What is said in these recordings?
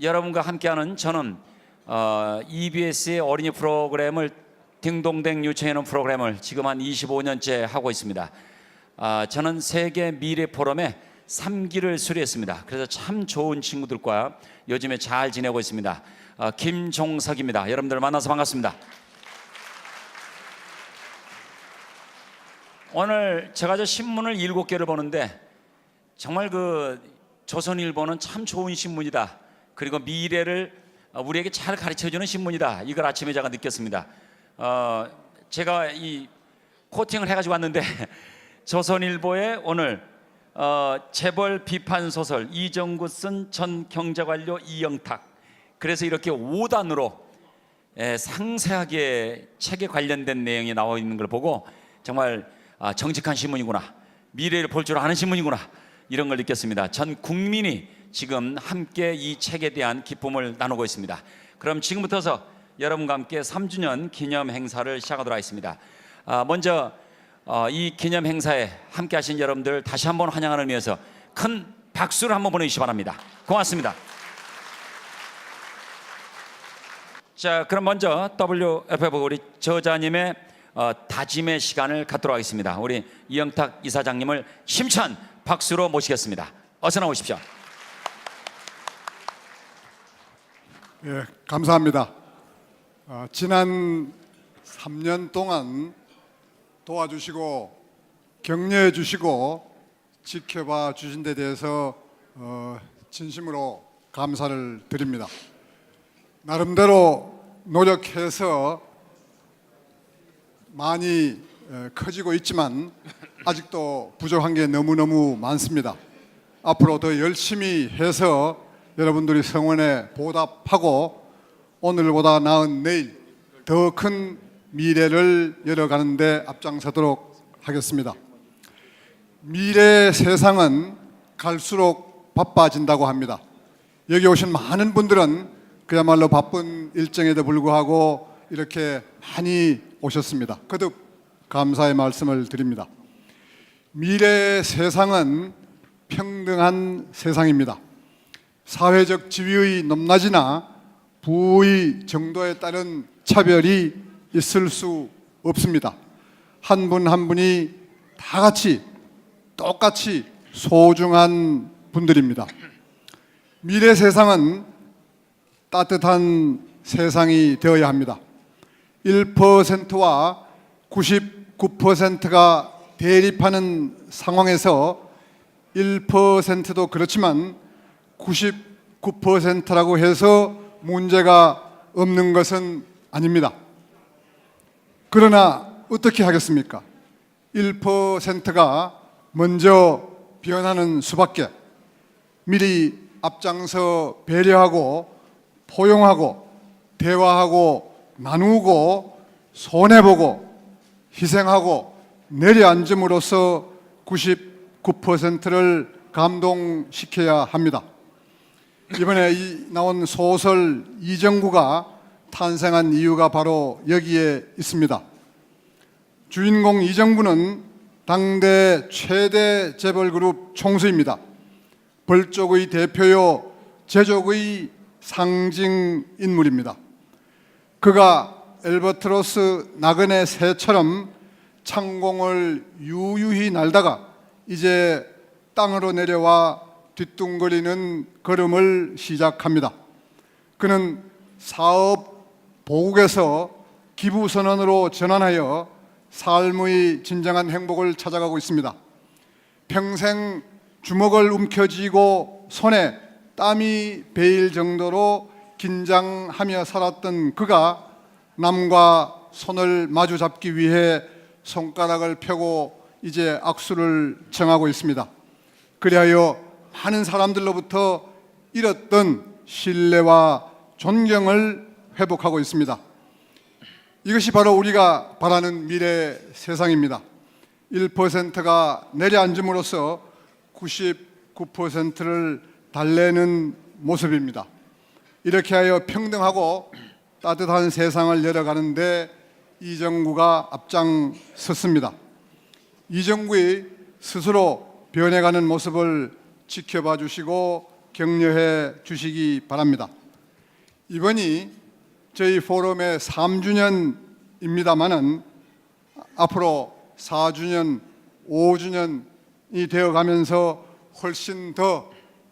여러분과 함께하는 저는 EBS의 어린이 프로그램을 딩동댕 유치하는 프로그램을 지금 한 25년째 하고 있습니다. 저는 세계 미래 포럼에 3기를 수료했습니다. 그래서 참 좋은 친구들과 요즘에 잘 지내고 있습니다. 김종석입니다. 여러분들 만나서 반갑습니다. 오늘 제가 저 신문을 7개를 보는데 정말 조선일보는 참 좋은 신문이다. 그리고 미래를 우리에게 잘 가르쳐주는 신문이다. 이걸 아침에 제가 느꼈습니다. 제가 이 코팅을 해가지고 왔는데 조선일보에 오늘 재벌 비판 소설 이정구 쓴 전 경제관료 이영탁, 그래서 이렇게 5단으로 상세하게 책에 관련된 내용이 나와 있는 걸 보고 정말 정직한 신문이구나, 미래를 볼 줄 아는 신문이구나, 이런 걸 느꼈습니다. 전 국민이 지금 함께 이 책에 대한 기쁨을 나누고 있습니다. 그럼 지금부터서 여러분과 함께 3주년 기념 행사를 시작하도록 하겠습니다. 먼저 이 기념 행사에 함께 하신 여러분들 다시 한번 환영하는 의미에서 큰 박수를 한번 보내주시기 바랍니다. 고맙습니다. 자, 그럼 먼저 WFF 우리 저자님의 다짐의 시간을 갖도록 하겠습니다. 우리 이영탁 이사장님을 힘찬 박수로 모시겠습니다. 어서 나오십시오. 예, 감사합니다. 지난 3년 동안 도와주시고 격려해 주시고 지켜봐 주신 데 대해서 진심으로 감사를 드립니다. 나름대로 노력해서 많이 커지고 있지만 아직도 부족한 게 너무너무 많습니다. 앞으로 더 열심히 해서 여러분들이 성원에 보답하고 오늘보다 나은 내일 더 큰 미래를 열어가는 데 앞장서도록 하겠습니다. 미래 세상은 갈수록 바빠진다고 합니다. 여기 오신 많은 분들은 그야말로 바쁜 일정에도 불구하고 이렇게 많이 오셨습니다. 거듭 감사의 말씀을 드립니다. 미래 세상은 평등한 세상입니다. 사회적 지위의 높낮이나 부의 정도에 따른 차별이 있을 수 없습니다. 한 분 한 분이 다 같이 똑같이 소중한 분들입니다. 미래 세상은 따뜻한 세상이 되어야 합니다. 1%와 99%가 대립하는 상황에서 1%도 그렇지만 99%라고 해서 문제가 없는 것은 아닙니다. 그러나 어떻게 하겠습니까? 1%가 먼저 변하는 수밖에. 미리 앞장서 배려하고 포용하고 대화하고 나누고 손해보고 희생하고 내려앉음으로써 99%를 감동시켜야 합니다. 이번에 나온 소설 이정구가 탄생한 이유가 바로 여기에 있습니다. 주인공 이정구는 당대 최대 재벌그룹 총수입니다. 벌쪽의 대표요 제족의 상징 인물입니다. 그가 엘버트로스 나그네 새처럼 창공을 유유히 날다가 이제 땅으로 내려와 뒤뚱거리는 걸음을 시작합니다. 그는 사업 보국에서 기부선언으로 전환하여 삶의 진정한 행복을 찾아가고 있습니다. 평생 주먹을 움켜쥐고 손에 땀이 배일 정도로 긴장하며 살았던 그가 남과 손을 마주 잡기 위해 손가락을 펴고 이제 악수를 청하고 있습니다. 그리하여 많은 사람들로부터 잃었던 신뢰와 존경을 회복하고 있습니다. 이것이 바로 우리가 바라는 미래 세상입니다. 1%가 내려앉음으로써 99%를 달래는 모습입니다. 이렇게 하여 평등하고 따뜻한 세상을 열어가는데 이정구가 앞장섰습니다. 이정구의 스스로 변해가는 모습을 지켜봐 주시고 격려해 주시기 바랍니다. 이번이 저희 포럼의 3주년입니다마는 앞으로 4주년, 5주년이 되어가면서 훨씬 더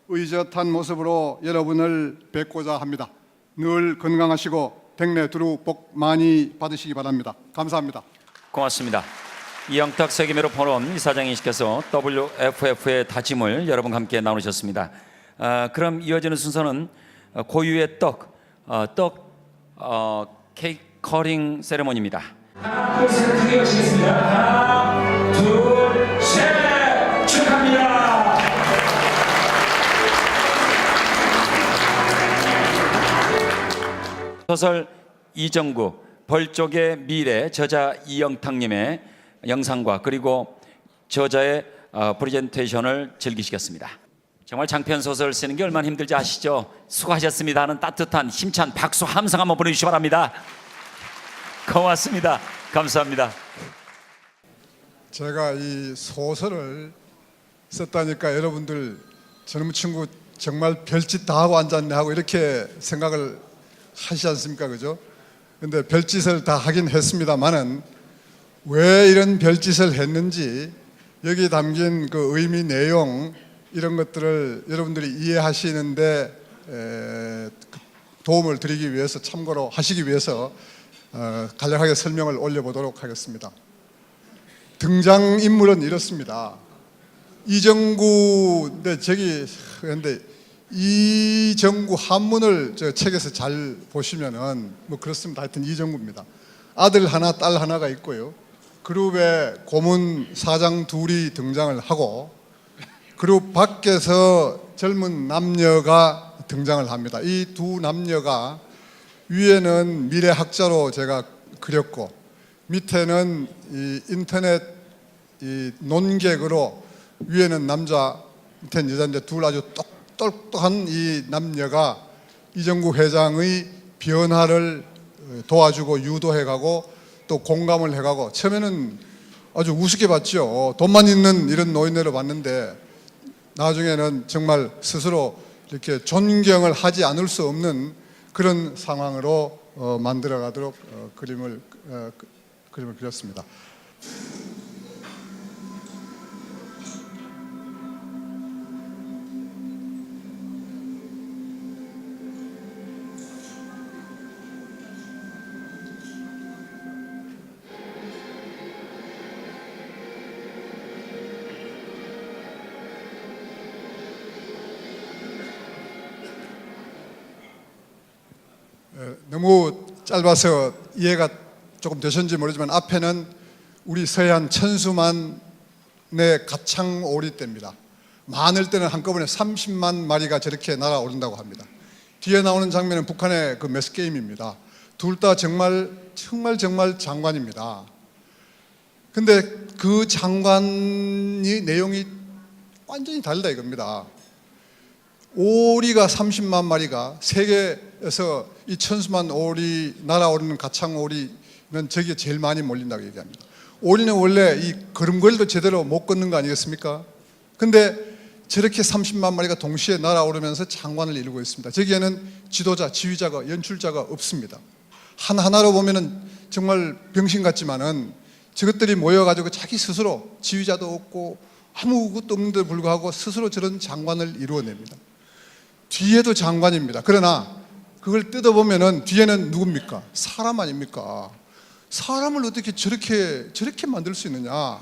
의젓한 모습으로 여러분을 뵙고자 합니다. 늘 건강하시고 댁내 두루 복 많이 받으시기 바랍니다. 감사합니다. 고맙습니다. 이영탁 세계미로 포럼 이사장님께서 WFF의 다짐을 여러분과 함께 나누셨습니다. 그럼 이어지는 순서는 고유의 케이크 커팅 세레모니입니다. 하나, 둘, 셋, 크게 마시겠습니다. 하나, 둘, 셋, 축하합니다. 소설 이정구 벌쪽의 미래 저자 이영탁님의 영상과 그리고 저자의 프레젠테이션을 즐기시겠습니다. 정말 장편 소설 쓰는 게 얼마나 힘들지 아시죠? 수고하셨습니다 하는 따뜻한 힘찬 박수 함성 한번 보내주시기 바랍니다. 고맙습니다. 감사합니다. 제가 이 소설을 썼다니까 여러분들 젊은 친구 정말 별짓 다 하고 앉았네 하고 이렇게 생각을 하시지 않습니까? 그죠? 근데 별짓을 다 하긴 했습니다만은 왜 이런 별짓을 했는지 여기 담긴 그 의미 내용 이런 것들을 여러분들이 이해하시는데 도움을 드리기 위해서 참고로 하시기 위해서 간략하게 설명을 올려보도록 하겠습니다. 등장인물은 이렇습니다. 이정구, 근데 이정구 한문을 저 책에서 잘 보시면은 뭐 그렇습니다. 하여튼 이정구입니다. 아들 하나, 딸 하나가 있고요. 그룹에 고문 사장 둘이 등장을 하고 그룹 밖에서 젊은 남녀가 등장을 합니다. 이 두 남녀가 위에는 미래학자로 제가 그렸고 밑에는 이 인터넷 이 논객으로 위에는 남자 밑에는 여자인데 둘 아주 똑똑한 이 남녀가 이정구 회장의 변화를 도와주고 유도해가고 또 공감을 해가고 처음에는 아주 우습게 봤죠. 돈만 있는 이런 노인네로 봤는데 나중에는 정말 스스로 이렇게 존경을 하지 않을 수 없는 그런 상황으로 만들어가도록 그림을 그렸습니다. 너무 짧아서 이해가 조금 되셨는지 모르지만 앞에는 우리 서해안 천수만의 가창오리떼입니다. 많을 때는 한꺼번에 30만 마리가 저렇게 날아오른다고 합니다. 뒤에 나오는 장면은 북한의 그 매스게임입니다. 둘 다 정말 장관입니다. 근데 그 장관이 내용이 완전히 다르다 이겁니다. 오리가 30만 마리가 세계에서 이 천수만 오리 날아오르는 가창오리는 저기에 제일 많이 몰린다고 얘기합니다. 오리는 원래 이 걸음걸이도 제대로 못 걷는 거 아니겠습니까? 근데 저렇게 30만 마리가 동시에 날아오르면서 장관을 이루고 있습니다. 저기에는 지도자, 지휘자가, 연출자가 없습니다. 하나하나로 보면은 정말 병신 같지만은 저것들이 모여가지고 자기 스스로 지휘자도 없고 아무것도 없는데 불구하고 스스로 저런 장관을 이루어냅니다. 뒤에도 장관입니다. 그러나 그걸 뜯어보면은 뒤에는 누굽니까? 사람 아닙니까? 사람을 어떻게 저렇게 만들 수 있느냐?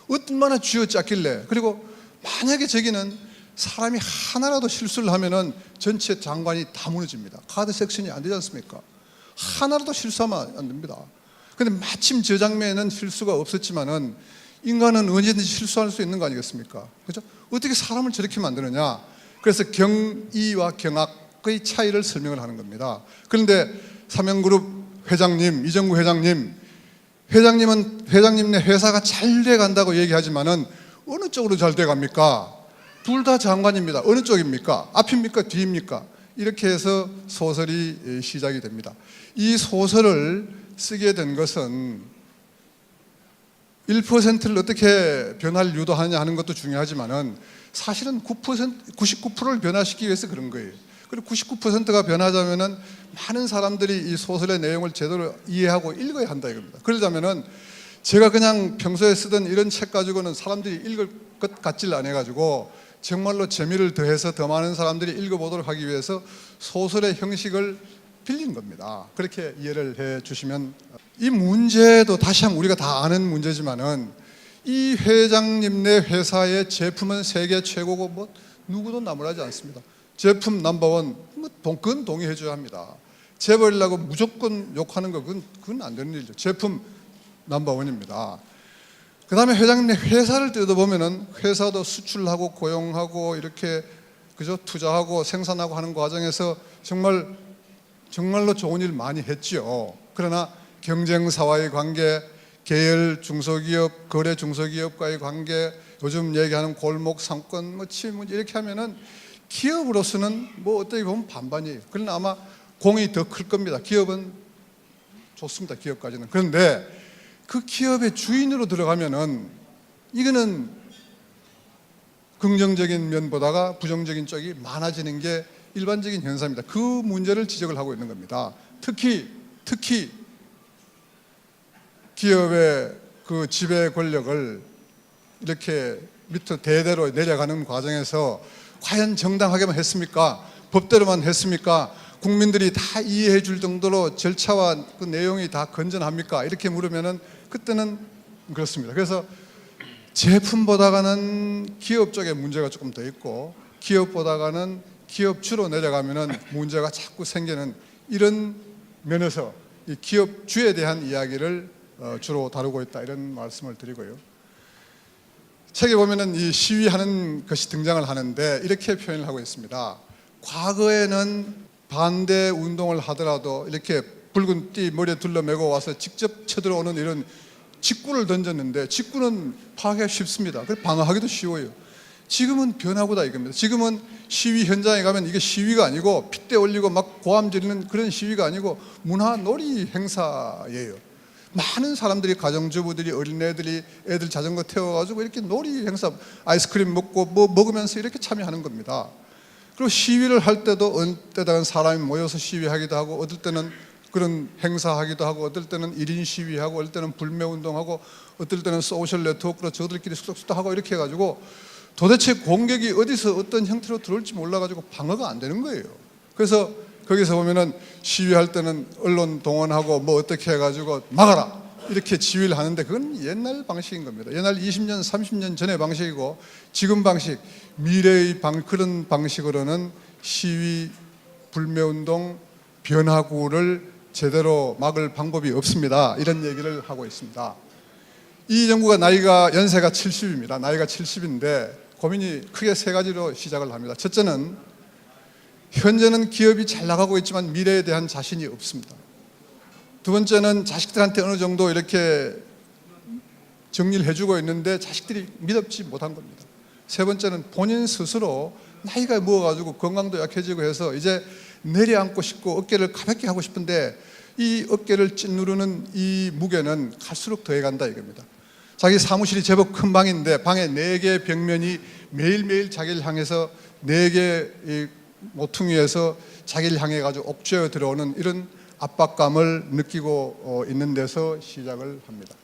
얼마나 쥐어짰길래? 그리고 만약에 저기는 사람이 하나라도 실수를 하면은 전체 장관이 다 무너집니다. 카드 섹션이 안 되지 않습니까? 하나라도 실수하면 안 됩니다. 근데 마침 저 장면에는 실수가 없었지만은 인간은 언제든지 실수할 수 있는 거 아니겠습니까? 그렇죠? 어떻게 사람을 저렇게 만드느냐? 그래서 경이와 경악의 차이를 설명을 하는 겁니다. 그런데 삼형그룹 회장님, 이정구 회장님은 회장님네 회사가 잘 돼간다고 얘기하지만은 어느 쪽으로 잘 돼갑니까? 둘 다 장관입니다. 어느 쪽입니까? 앞입니까? 뒤입니까? 이렇게 해서 소설이 시작이 됩니다. 이 소설을 쓰게 된 것은 1%를 어떻게 변화를 유도하느냐 하는 것도 중요하지만은 사실은 99%를 변화시키기 위해서 그런 거예요. 그리고 99%가 변하자면은 많은 사람들이 이 소설의 내용을 제대로 이해하고 읽어야 한다 이겁니다. 그러자면은 제가 그냥 평소에 쓰던 이런 책 가지고는 사람들이 읽을 것 같지를 않아 가지고 정말로 재미를 더해서 더 많은 사람들이 읽어보도록 하기 위해서 소설의 형식을 빌린 겁니다. 그렇게 이해를 해 주시면, 이 문제도 다시 한번 우리가 다 아는 문제지만은 이 회장님네 회사의 제품은 세계 최고고 뭐 누구도 나무라지 않습니다. 제품 넘버원, 그건 동의해 줘야 합니다. 재벌이라고 무조건 욕하는 거 그건 안 되는 일이죠. 제품 넘버원입니다. 그 다음에 회장님의 회사를 뜯어보면은 회사도 수출하고 고용하고 이렇게 그저 투자하고 생산하고 하는 과정에서 정말로 좋은 일 많이 했죠. 그러나 경쟁사와의 관계, 계열 중소기업, 거래 중소기업과의 관계, 요즘 얘기하는 골목 상권, 뭐 치문 이렇게 하면은 기업으로서는 뭐 어떻게 보면 반반이에요. 그러나 아마 공이 더 클 겁니다. 기업은 좋습니다. 기업까지는. 그런데 그 기업의 주인으로 들어가면은 이거는 긍정적인 면보다가 부정적인 쪽이 많아지는 게 일반적인 현상입니다. 그 문제를 지적을 하고 있는 겁니다. 특히 기업의 그 지배 권력을 이렇게 밑으로 대대로 내려가는 과정에서 과연 정당하게만 했습니까? 법대로만 했습니까? 국민들이 다 이해해 줄 정도로 절차와 그 내용이 다 건전합니까? 이렇게 물으면은 그때는 그렇습니다. 그래서 제품보다가는 기업 쪽에 문제가 조금 더 있고, 기업보다가는 기업주로 내려가면은 문제가 자꾸 생기는 이런 면에서 이 기업주에 대한 이야기를 주로 다루고 있다, 이런 말씀을 드리고요. 책에 보면은 이 시위하는 것이 등장을 하는데 이렇게 표현을 하고 있습니다. 과거에는 반대 운동을 하더라도 이렇게 붉은 띠 머리에 둘러매고 와서 직접 쳐들어오는 이런 직구를 던졌는데, 직구는 파악하기 쉽습니다. 그래서 방어하기도 쉬워요. 지금은 변화구다 이겁니다. 지금은 시위 현장에 가면 이게 시위가 아니고 핏대 올리고 막 고함 지르는 그런 시위가 아니고 문화 놀이 행사예요. 많은 사람들이, 가정주부들이, 어린애들이 애들 자전거 태워가지고 이렇게 놀이 행사, 아이스크림 먹고 뭐 먹으면서 이렇게 참여하는 겁니다. 그리고 시위를 할 때도 어느 때다가 사람이 모여서 시위하기도 하고, 어떨 때는 그런 행사하기도 하고, 어떨 때는 1인 시위하고, 어떨 때는 불매운동하고, 어떨 때는 소셜 네트워크로 저들끼리 수덕수덕하고 이렇게 해가지고 도대체 공격이 어디서 어떤 형태로 들어올지 몰라가지고 방어가 안 되는 거예요. 그래서 거기서 보면은 시위할 때는 언론 동원하고 뭐 어떻게 해가지고 막아라 이렇게 지휘를 하는데, 그건 옛날 방식인 겁니다. 옛날 20년, 30년 전의 방식이고, 지금 방식, 미래의 그런 방식으로는 시위, 불매운동, 변화구를 제대로 막을 방법이 없습니다. 이런 얘기를 하고 있습니다. 이 정부가 연세가 70입니다. 나이가 70인데 고민이 크게 세 가지로 시작을 합니다. 첫째는 현재는 기업이 잘 나가고 있지만 미래에 대한 자신이 없습니다. 두 번째는 자식들한테 어느 정도 이렇게 정리를 해주고 있는데 자식들이 믿지 못한 겁니다. 세 번째는 본인 스스로 나이가 먹어가지고 건강도 약해지고 해서 이제 내려앉고 싶고 어깨를 가볍게 하고 싶은데 이 어깨를 찐누르는 이 무게는 갈수록 더해간다 이겁니다. 자기 사무실이 제법 큰 방인데 방에 4개의 벽면이 매일매일 자기를 향해서 4개의 모퉁이에서 자기를 향해 가지고 옥죄어 들어오는 이런 압박감을 느끼고 있는 데서 시작을 합니다.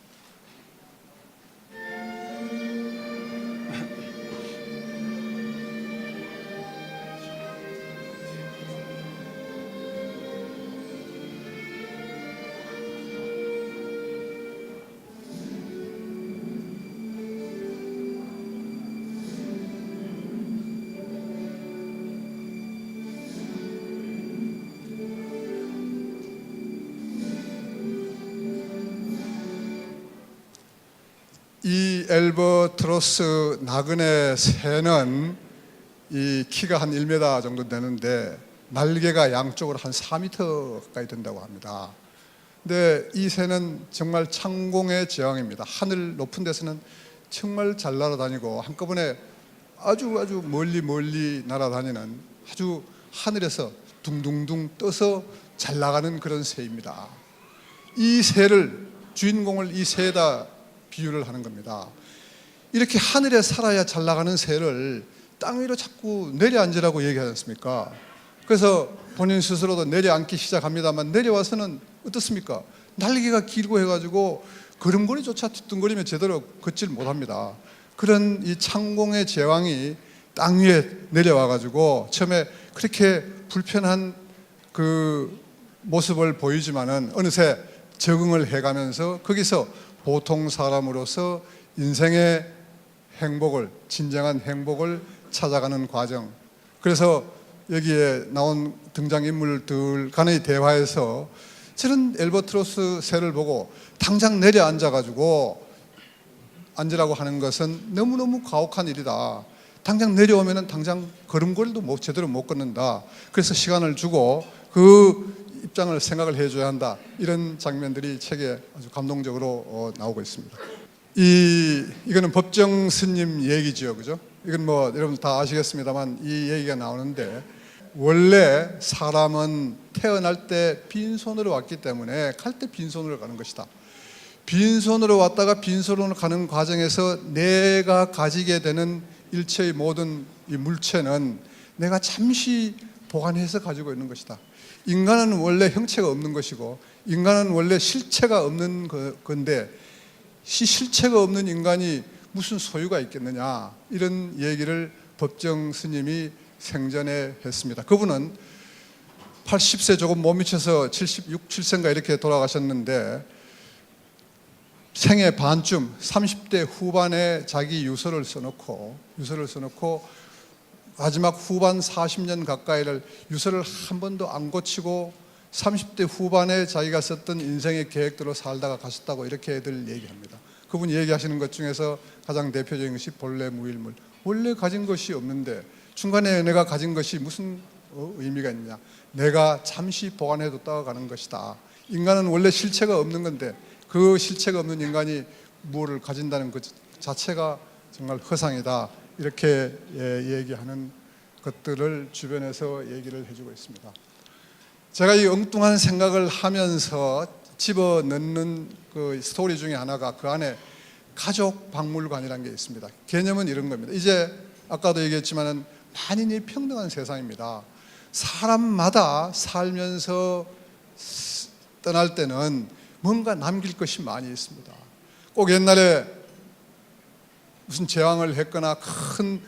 이 엘버트로스 나그네 새는 이 키가 한 1m 정도 되는데 날개가 양쪽으로 한 4m 가까이 된다고 합니다. 근데 이 새는 정말 창공의 제왕입니다. 하늘 높은 데서는 정말 잘 날아다니고 한꺼번에 아주 멀리 날아다니는, 아주 하늘에서 둥둥둥 떠서 잘 나가는 그런 새입니다. 이 새를, 주인공을 이 새에다 비유를 하는 겁니다. 이렇게 하늘에 살아야 잘 나가는 새를 땅 위로 자꾸 내려앉으라고 얘기하지 않습니까? 그래서 본인 스스로도 내려앉기 시작합니다만 내려와서는 어떻습니까? 날개가 길고 해가지고 걸음걸이조차 뒤뚱거리며 제대로 걷질 못합니다. 그런 이 창공의 제왕이 땅 위에 내려와가지고 처음에 그렇게 불편한 그 모습을 보이지만은 어느새 적응을 해가면서 거기서 보통 사람으로서 인생의 행복을, 진정한 행복을 찾아가는 과정. 그래서 여기에 나온 등장인물들 간의 대화에서 저런 엘버트로스 새를 보고 당장 내려앉아가지고 앉으라고 하는 것은 너무너무 가혹한 일이다. 당장 내려오면은 당장 걸음걸이도 제대로 못 걷는다. 그래서 시간을 주고 그 입장을 생각을 해줘야 한다. 이런 장면들이 책에 아주 감동적으로 나오고 있습니다. 이거는 법정 스님 얘기죠, 그죠? 이건 뭐 여러분 다 아시겠습니다만 이 얘기가 나오는데 원래 사람은 태어날 때 빈손으로 왔기 때문에 갈 때 빈손으로 가는 것이다. 빈손으로 왔다가 빈손으로 가는 과정에서 내가 가지게 되는 일체의 모든 이 물체는 내가 잠시 보관해서 가지고 있는 것이다. 인간은 원래 형체가 없는 것이고 인간은 원래 실체가 없는 건데 실체가 없는 인간이 무슨 소유가 있겠느냐, 이런 얘기를 법정 스님이 생전에 했습니다. 그분은 80세 조금 못 미쳐서 76, 7세인가 이렇게 돌아가셨는데 생애 반쯤 30대 후반에 자기 유서를 써놓고 마지막 후반 40년 가까이를 유서를 한 번도 안 고치고 30대 후반에 자기가 썼던 인생의 계획대로 살다가 가셨다고 이렇게들 얘기합니다. 그분이 얘기하시는 것 중에서 가장 대표적인 것이 본래 무일물. 원래 가진 것이 없는데 중간에 내가 가진 것이 무슨 의미가 있냐. 내가 잠시 보관해뒀다가 가는 것이다. 인간은 원래 실체가 없는 건데 그 실체가 없는 인간이 무엇을 가진다는 것 자체가 정말 허상이다. 이렇게 얘기하는 것들을 주변에서 얘기를 해주고 있습니다. 제가 이 엉뚱한 생각을 하면서 집어넣는 그 스토리 중에 하나가 그 안에 가족 박물관이라는 게 있습니다. 개념은 이런 겁니다. 이제 아까도 얘기했지만은 만인이 평등한 세상입니다. 사람마다 살면서 떠날 때는 뭔가 남길 것이 많이 있습니다. 꼭 옛날에 무슨 재앙을 했거나 큰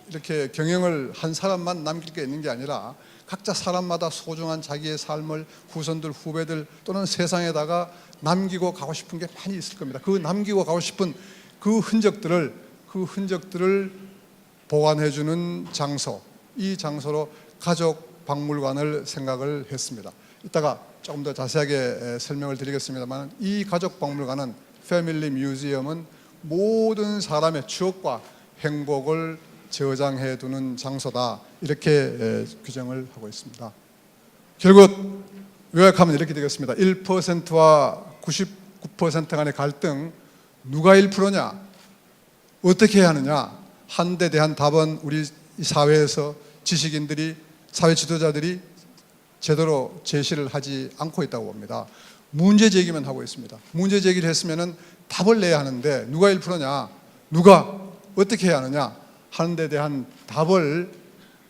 이렇게 경영을 한 사람만 남길 게 있는 게 아니라 각자 사람마다 소중한 자기의 삶을 후손들, 후배들 또는 세상에다가 남기고 가고 싶은 게 많이 있을 겁니다. 그 남기고 가고 싶은 그 흔적들을 보관해주는 장소, 이 장소로 가족 박물관을 생각을 했습니다. 이따가 조금 더 자세하게 설명을 드리겠습니다만 이 가족 박물관은 패밀리 뮤지엄은 모든 사람의 추억과 행복을 저장해 두는 장소다. 이렇게 규정을 하고 있습니다. 결국 요약하면 이렇게 되겠습니다. 1%와 99% 간의 갈등, 누가 1%냐? 어떻게 해야 하느냐? 한 데 대한 답은 우리 사회에서 지식인들이, 사회 지도자들이 제대로 제시를 하지 않고 있다고 봅니다. 문제 제기만 하고 있습니다. 문제 제기를 했으면 답을 내야 하는데 누가 1%냐? 누가 어떻게 해야 하느냐? 하는 데 대한 답을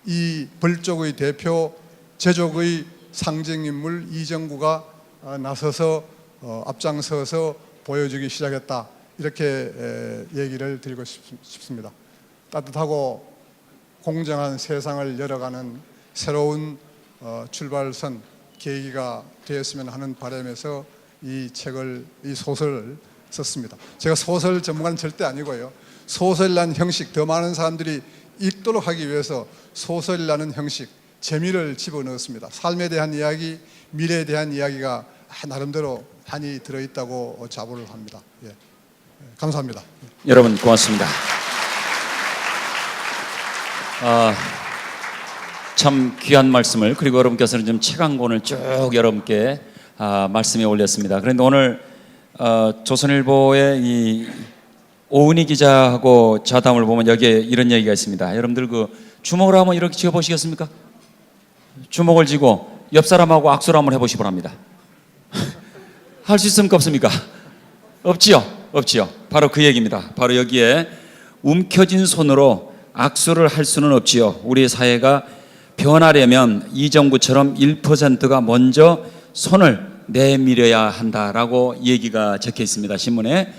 이 벌족의 대표, 제족의 상징인물 이정구가 나서서 앞장서서 보여주기 시작했다. 이렇게 얘기를 드리고 싶습니다. 따뜻하고 공정한 세상을 열어가는 새로운 출발선, 계기가 되었으면 하는 바람에서 이 소설을 썼습니다. 제가 소설 전문가는 절대 아니고요. 소설이라는 형식, 더 많은 사람들이 읽도록 하기 위해서 소설이라는 형식, 재미를 집어넣었습니다. 삶에 대한 이야기, 미래에 대한 이야기가 나름대로 많이 들어있다고 자부를 합니다. 예. 감사합니다. 여러분 고맙습니다. 참 귀한 말씀을, 그리고 여러분께서는 좀 책 한 권을 쭉 여러분께 말씀에 올렸습니다. 그런데 오늘 조선일보의 이 오은희 기자하고 자담을 보면 여기에 이런 얘기가 있습니다. 여러분들 그 주먹을 한번 이렇게 쥐어 보시겠습니까? 주먹을 쥐고 옆 사람하고 악수를 한번 해보시 바랍니다. 할 수 있습니까? 없습니까? 없지요? 없지요. 바로 그 얘기입니다. 바로 여기에 움켜진 손으로 악수를 할 수는 없지요. 우리 사회가 변하려면 이정구처럼 1%가 먼저 손을 내밀어야 한다라고 얘기가 적혀 있습니다. 신문에.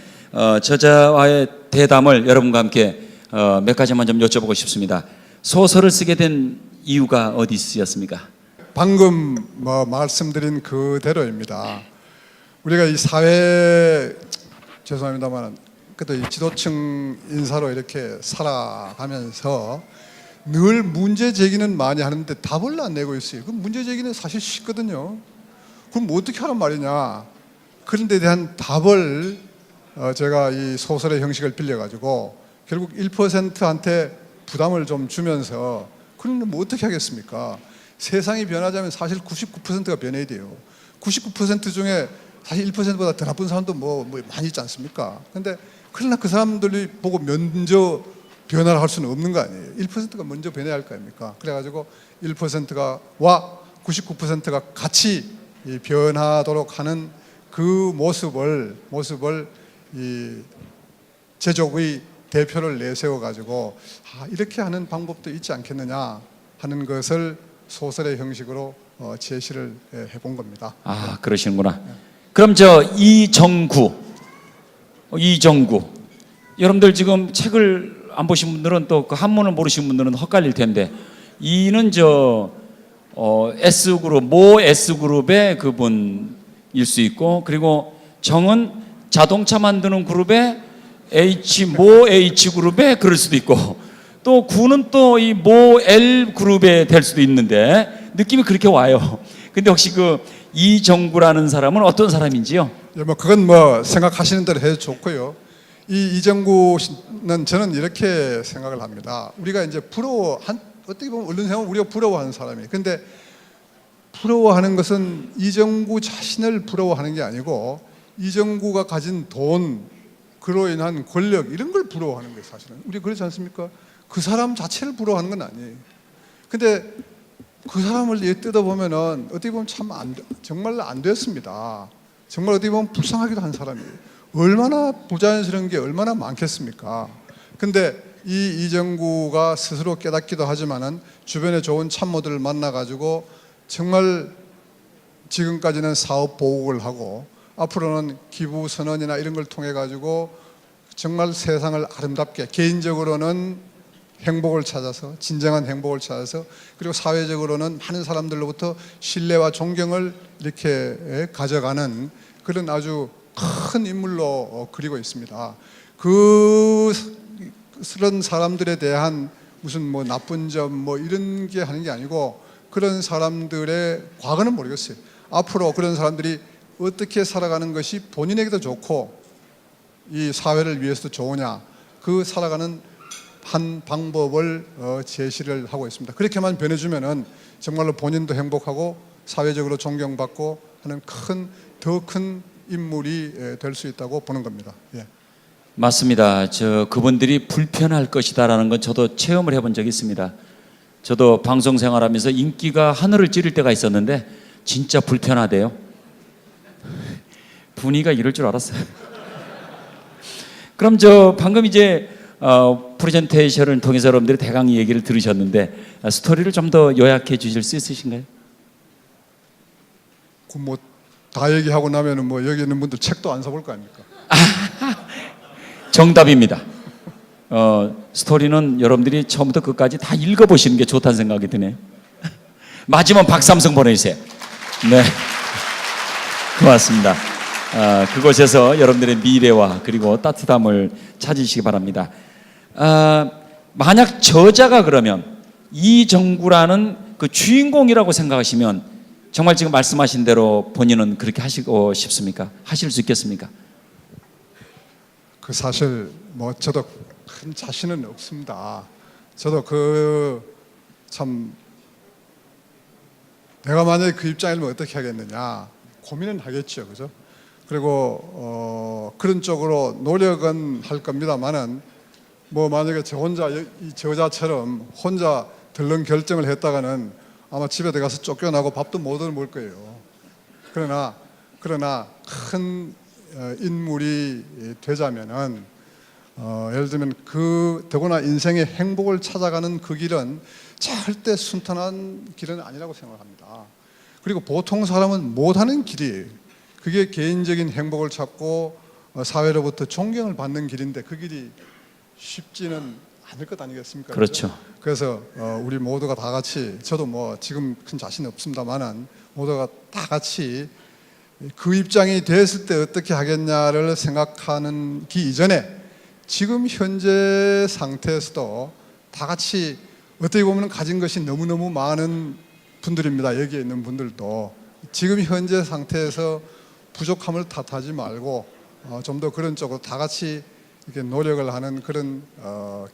저자와의 대담을 여러분과 함께 몇 가지만 좀 여쭤보고 싶습니다. 소설을 쓰게 된 이유가 어디 있으셨습니까? 방금 말씀드린 그대로입니다. 우리가 이 사회, 죄송합니다만 그래도 이 지도층 인사로 이렇게 살아가면서 늘 문제 제기는 많이 하는데 답을 안 내고 있어요. 그 문제 제기는 사실 쉽거든요. 그럼 뭐 어떻게 하란 말이냐. 그런 데 대한 답을 제가 이 소설의 형식을 빌려가지고 결국 1%한테 부담을 좀 주면서 그럼 뭐 어떻게 하겠습니까? 세상이 변하자면 사실 99%가 변해야 돼요. 99% 중에 사실 1%보다 더 나쁜 사람도 뭐 많이 있지 않습니까? 근데 그러나 그 사람들이 보고 먼저 변화를 할 수는 없는 거 아니에요. 1%가 먼저 변해야 할 거 아닙니까? 그래가지고 1%가 와 99%가 같이 변하도록 하는 그 모습을 이 제족의 대표를 내세워가지고 이렇게 하는 방법도 있지 않겠느냐 하는 것을 소설의 형식으로 제시를 해본 겁니다. 아, 그러시는구나. 그럼 이정구 여러분들 지금 책을 안 보신 분들은 또 그 한문을 모르시는 분들은 헛갈릴 텐데 이는 S그룹 모 S그룹의 그분일 수 있고 그리고 정은 자동차 만드는 그룹의 모 H그룹의 그럴 수도 있고 또 구는 또 이 모 L그룹에 될 수도 있는데 느낌이 그렇게 와요. 근데 혹시 그 이정구라는 사람은 어떤 사람인지요? 그건 생각하시는 대로 해도 좋고요. 이 이정구는 저는 이렇게 생각을 합니다. 우리가 이제 어떻게 보면 언론 생활 우리가 부러워하는 사람이에요. 근데 부러워하는 것은 이정구 자신을 부러워하는 게 아니고 이정구가 가진 돈, 그로 인한 권력 이런 걸 부러워하는 거예요. 사실은 우리 그렇지 않습니까? 그 사람 자체를 부러워하는 건 아니에요. 근데 그 사람을 뜯어보면은 어떻게 보면 정말 안 됐습니다. 정말 어떻게 보면 불쌍하기도 한 사람이에요. 얼마나 부자연스러운 게 얼마나 많겠습니까? 근데 이 이정구가 스스로 깨닫기도 하지만은 주변에 좋은 참모들을 만나가지고 정말 지금까지는 사업 보복을 하고 앞으로는 기부 선언이나 이런 걸 통해 가지고 정말 세상을 아름답게 개인적으로는 행복을 찾아서 진정한 행복을 찾아서 그리고 사회적으로는 많은 사람들로부터 신뢰와 존경을 이렇게 가져가는 그런 아주 큰 인물로 그리고 있습니다. 그런 사람들에 대한 무슨 나쁜 점 이런 게 하는 게 아니고 그런 사람들의 과거는 모르겠어요. 앞으로 그런 사람들이 어떻게 살아가는 것이 본인에게도 좋고 이 사회를 위해서도 좋으냐 그 살아가는 한 방법을 제시를 하고 있습니다. 그렇게만 변해주면은 정말로 본인도 행복하고 사회적으로 존경받고 하는 더 큰 인물이 될 수 있다고 보는 겁니다. 예. 맞습니다. 그분들이 불편할 것이다라는 건 저도 체험을 해본 적이 있습니다. 저도 방송 생활하면서 인기가 하늘을 찌를 때가 있었는데 진짜 불편하대요. 분위기가 이럴 줄 알았어요. 그럼 방금 이제 프레젠테이션을 통해서 여러분들이 대강 얘기를 들으셨는데 스토리를 좀 더 요약해 주실 수 있으신가요? 다 얘기하고 나면은 여기 있는 분들 책도 안 사볼 거 아닙니까? 정답입니다. 스토리는 여러분들이 처음부터 끝까지 다 읽어보시는 게 좋다는 생각이 드네요. 마지막 박수 한번 보내주세요. 네, 고맙습니다. 그곳에서 여러분들의 미래와 그리고 따뜻함을 찾으시기 바랍니다. 만약 저자가 그러면 이정구라는 그 주인공이라고 생각하시면 정말 지금 말씀하신 대로 본인은 그렇게 하시고 싶습니까? 하실 수 있겠습니까? 사실 저도 큰 자신은 없습니다. 저도 참 내가 만약에 그 입장이면 어떻게 하겠느냐 고민은 하겠죠, 그죠? 그리고 그런 쪽으로 노력은 할 겁니다만은 만약에 저 혼자 이 저자처럼 혼자 덜렁 결정을 했다가는 아마 집에 들어가서 쫓겨나고 밥도 못 얻어 먹을 거예요. 그러나 큰 인물이 되자면은 예를 들면 더구나 인생의 행복을 찾아가는 그 길은 절대 순탄한 길은 아니라고 생각합니다. 그리고 보통 사람은 못하는 길이에요. 그게 개인적인 행복을 찾고 사회로부터 존경을 받는 길인데 그 길이 쉽지는 않을 것 아니겠습니까? 그렇죠. 그래서 우리 모두가 다 같이, 저도 뭐 지금 큰 자신이 없습니다만은 모두가 다 같이 그 입장이 됐을 때 어떻게 하겠냐를 생각하는 기 이전에 지금 현재 상태에서도 다 같이 어떻게 보면 가진 것이 너무너무 많은 분들입니다. 여기에 있는 분들도 지금 현재 상태에서 부족함을 탓하지 말고 좀 더 그런 쪽으로 다 같이 이렇게 노력을 하는 그런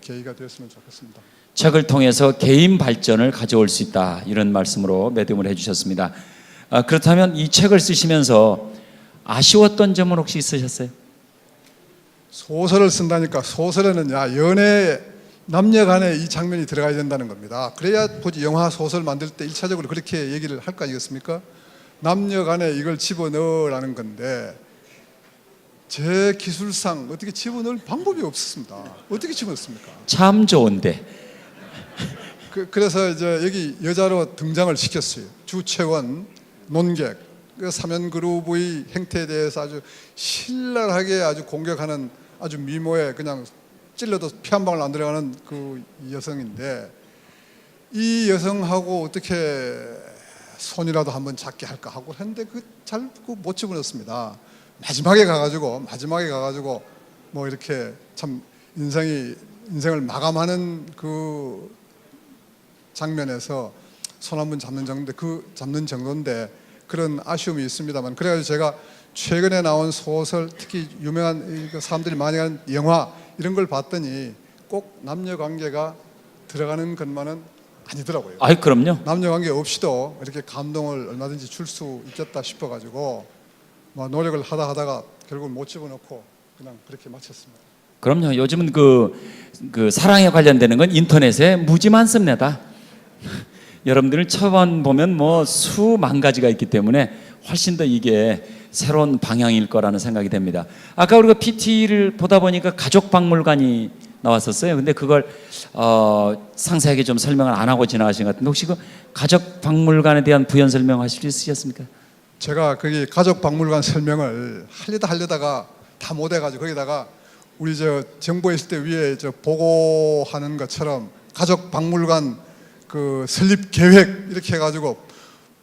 계기가 되었으면 좋겠습니다. 책을 통해서 개인 발전을 가져올 수 있다, 이런 말씀으로 매듭을 해주셨습니다. 그렇다면 이 책을 쓰시면서 아쉬웠던 점은 혹시 있으셨어요? 소설을 쓴다니까 소설에는 남녀 간에 이 장면이 들어가야 된다는 겁니다. 그래야 보지 영화 소설 만들 때 1차적으로 그렇게 얘기를 할 거 아니겠습니까? 남녀 간에 이걸 집어넣으라는 건데 제 기술상 어떻게 집어넣을 방법이 없었습니다. 어떻게 집어넣습니까? 참 좋은데. 그래서 이제 여기 여자로 등장을 시켰어요. 주채원, 논객, 그 사면그룹의 행태에 대해서 아주 신랄하게 아주 공격하는 아주 미모에 그냥 찔러도 피 한 방울 안 들어가는 그 여성인데 이 여성하고 어떻게 손이라도 한번 잡게 할까 하고 했는데 잘 못 집어넣습니다. 마지막에 가가지고 뭐 이렇게 참 인생을 마감하는 그 장면에서 손 한 번 잡는 정도인데 그런 아쉬움이 있습니다만, 그래가지고 제가 최근에 나온 소설, 특히 유명한 사람들이 많이 하는 영화 이런 걸 봤더니 꼭 남녀 관계가 들어가는 것만은 아니더라고요. 아이, 그럼요. 남녀 관계 없이도 이렇게 감동을 얼마든지 줄 수 있겠다 싶어가지고 뭐 노력을 하다가 결국 못 집어넣고 그냥 그렇게 마쳤습니다. 그럼요. 요즘은 그 사랑에 관련되는 건 인터넷에 무지 많습니다. 여러분들 처음 보면 뭐 수만 가지가 있기 때문에 훨씬 더 이게 새로운 방향일 거라는 생각이 됩니다. 아까 우리가 PT를 보다 보니까 가족박물관이 나왔었어요. 근데 그걸 상세하게 좀 설명을 안 하고 지나가신 것 같은데, 혹시 그 가족박물관에 대한 부연 설명하실 수 있으셨습니까? 제가 거기 가족박물관 설명을 하려다가 다 못해가지고 거기다가 우리 정부에 있을 때 위에 보고하는 것처럼 가족박물관 그 설립 계획 이렇게 해가지고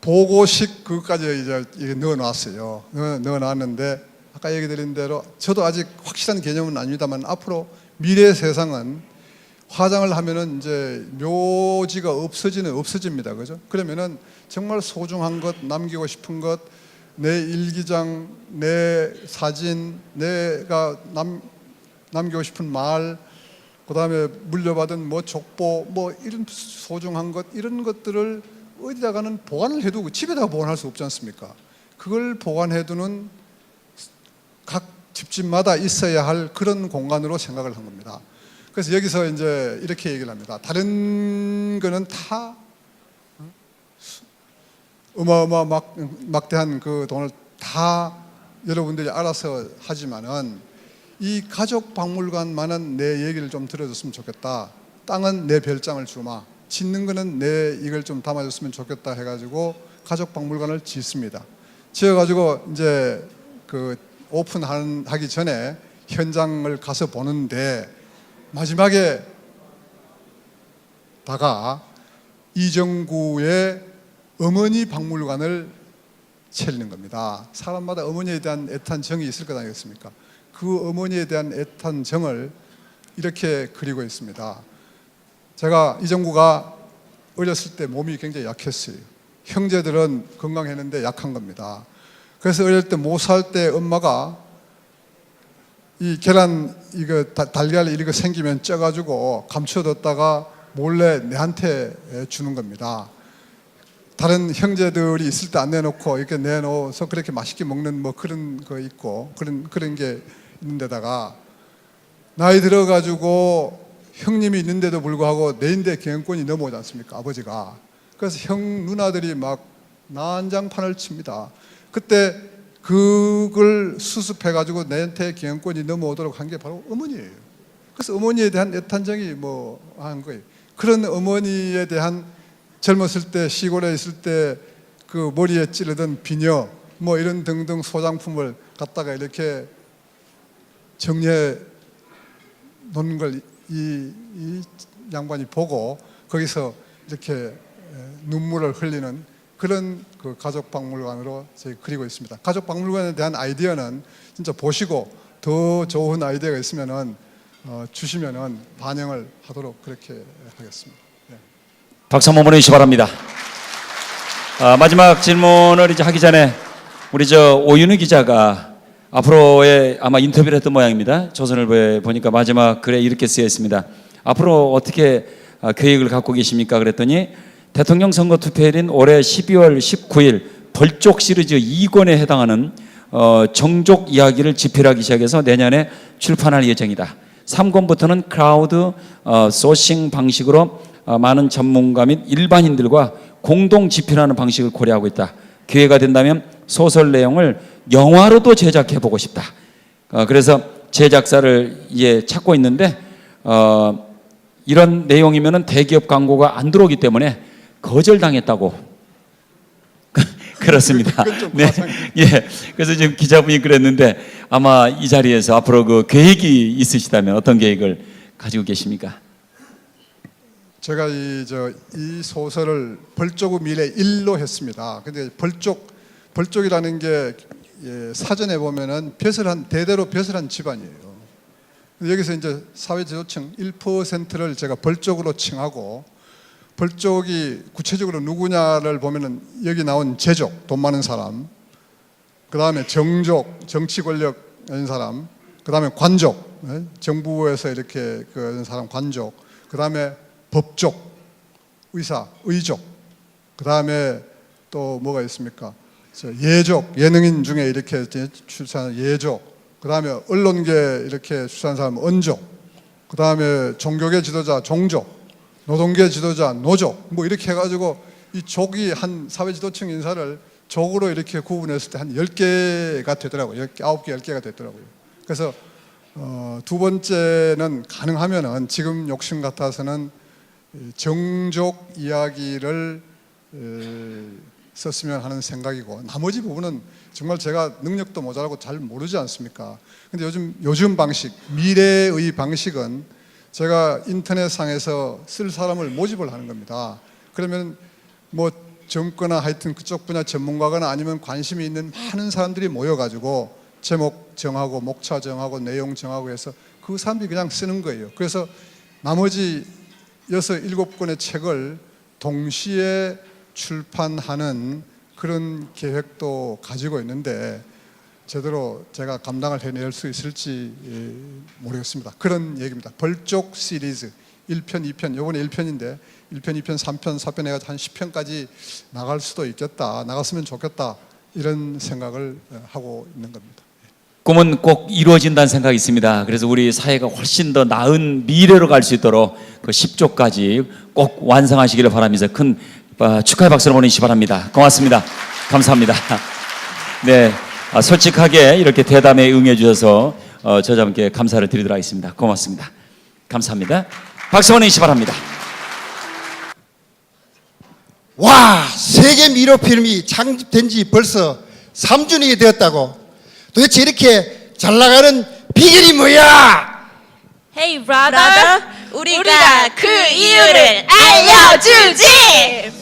보고식 그것까지 이제 넣어놨어요. 넣어놨는데 아까 얘기 드린 대로 저도 아직 확실한 개념은 아닙니다만 앞으로 미래 세상은 화장을 하면은 이제 묘지가 없어집니다. 그죠? 그러면은 정말 소중한 것, 남기고 싶은 것, 내 일기장, 내 사진, 내가 남기고 싶은 말, 그다음에 물려받은 뭐 족보, 뭐 이런 소중한 것, 이런 것들을 어디다가는 보관을 해두고 집에다가 보관할 수 없지 않습니까? 그걸 보관해두는 각 집집마다 있어야 할 그런 공간으로 생각을 한 겁니다. 그래서 여기서 이제 이렇게 얘기를 합니다. 다른 거는 다 막대한 그 돈을 다 여러분들이 알아서 하지만은 이 가족박물관만은 내 얘기를 좀 들어줬으면 좋겠다. 땅은 내 별장을 주마. 짓는 거는 내 이걸 좀 담아줬으면 좋겠다 해가지고 가족박물관을 짓습니다. 지어가지고 이제 그 오픈하기 전에 현장을 가서 보는데 마지막에 다가 이정구의 어머니 박물관을 차리는 겁니다. 사람마다 어머니에 대한 애탄 정이 있을 것 아니겠습니까? 그 어머니에 대한 애탄 정을 이렇게 그리고 있습니다. 제가 이정구가 어렸을 때 몸이 굉장히 약했어요. 형제들은 건강했는데 약한 겁니다. 그래서 어릴 때 못 살 때 엄마가 이 계란 달걀 이거 생기면 쪄가지고 감춰뒀다가 몰래 내한테 주는 겁니다. 다른 형제들이 있을 때 안 내놓고 이렇게 내놓아서 그렇게 맛있게 먹는 뭐 그런 거 있고 그런 게 있는데다가 나이 들어가지고 형님이 있는데도 불구하고 내인대 경영권이 넘어오지 않습니까? 아버지가. 그래서 형 누나들이 막 난장판을 칩니다. 그때 그걸 수습해가지고 내한테 경영권이 넘어오도록 한 게 바로 어머니예요. 그래서 어머니에 대한 애탄정이 뭐 한 거예요. 그런 어머니에 대한 젊었을 때 시골에 있을 때 그 머리에 찌르던 비녀 뭐 이런 등등 소장품을 갖다가 이렇게 정리해 놓는 걸 이 양반이 보고 거기서 이렇게 눈물을 흘리는 그런 그 가족박물관으로 저희 그리고 있습니다. 가족박물관에 대한 아이디어는 진짜 보시고 더 좋은 아이디어가 있으면은 주시면은 반영을 하도록 그렇게 하겠습니다. 네. 박수 한번 보내주시기 바랍니다. 마지막 질문을 이제 하기 전에 우리 오윤희 기자가 앞으로의 아마 인터뷰를 했던 모양입니다. 조선일보에 보니까 마지막 글에 이렇게 쓰여 있습니다. 앞으로 어떻게 계획을 갖고 계십니까? 그랬더니 대통령 선거 투표일인 올해 12월 19일 벌쪽 시리즈 2권에 해당하는 정족 이야기를 집필하기 시작해서 내년에 출판할 예정이다. 3권부터는 크라우드 소싱 방식으로 많은 전문가 및 일반인들과 공동 집필하는 방식을 고려하고 있다. 기회가 된다면 소설 내용을 영화로도 제작해 보고 싶다. 그래서 제작사를 찾고 있는데 이런 내용이면은 대기업 광고가 안 들어오기 때문에 거절당했다고. 그렇습니다. 네, 예. 그래서 지금 기자분이 그랬는데 아마 이 자리에서 앞으로 그 계획이 있으시다면 어떤 계획을 가지고 계십니까? 제가 이 소설을 벌쪽의 미래 1로 했습니다. 근데 벌쪽이라는 게 사전에 보면은 대대로 벼슬한 집안이에요. 여기서 이제 사회지도층 1%를 제가 벌쪽으로 칭하고, 벌쪽이 구체적으로 누구냐를 보면은 여기 나온 제족, 돈 많은 사람, 그 다음에 정족, 정치 권력 있는 사람, 그 다음에 관족, 정부에서 이렇게 그 사람 관족, 그 다음에 법족, 의사, 의족, 그 다음에 또 뭐가 있습니까? 예족, 예능인 중에 이렇게 출산한 예족, 그 다음에 언론계 이렇게 출산한 사람 언족, 그 다음에 종교계 지도자 종족, 노동계 지도자 노족, 뭐 이렇게 해가지고 이 족이 한 사회지도층 인사를 족으로 이렇게 구분했을 때 한 10개가 되더라고요. 9개, 10개가 되더라고요. 그래서 두 번째는 가능하면은 지금 욕심 같아서는 정족 이야기를 썼으면 하는 생각이고, 나머지 부분은 정말 제가 능력도 모자라고 잘 모르지 않습니까? 근데 요즘 방식, 미래의 방식은 제가 인터넷상에서 쓸 사람을 모집을 하는 겁니다. 그러면 뭐 젊거나 하여튼 그쪽 분야 전문가거나 아니면 관심이 있는 많은 사람들이 모여가지고 제목 정하고 목차 정하고 내용 정하고 해서 그 사람들이 그냥 쓰는 거예요. 그래서 나머지 6, 7권의 책을 동시에 출판하는 그런 계획도 가지고 있는데 제대로 제가 감당을 해낼 수 있을지 모르겠습니다. 그런 얘기입니다. 벌쪽 시리즈 1편, 2편, 이번에 1편인데 1편, 2편, 3편, 4편 해가지고 한 10편까지 나갈 수도 있겠다, 나갔으면 좋겠다, 이런 생각을 하고 있는 겁니다. 꿈은 꼭 이루어진다는 생각이 있습니다. 그래서 우리 사회가 훨씬 더 나은 미래로 갈 수 있도록 그 10조까지 꼭 완성하시기를 바라면서 큰 축하의 박수를 보내주시기 바랍니다. 고맙습니다. 감사합니다. 네, 솔직하게 이렇게 대담에 응해 주셔서 저자분께 감사를 드리도록 하겠습니다. 고맙습니다. 감사합니다. 박수 보내주시기 바랍니다. 와, 세계 미로 필름이 창립된 지 벌써 3주년이 되었다고. 도대체 이렇게 잘 나가는 비결이 뭐야? Hey brother, 우리가 그 이유를 알려주지.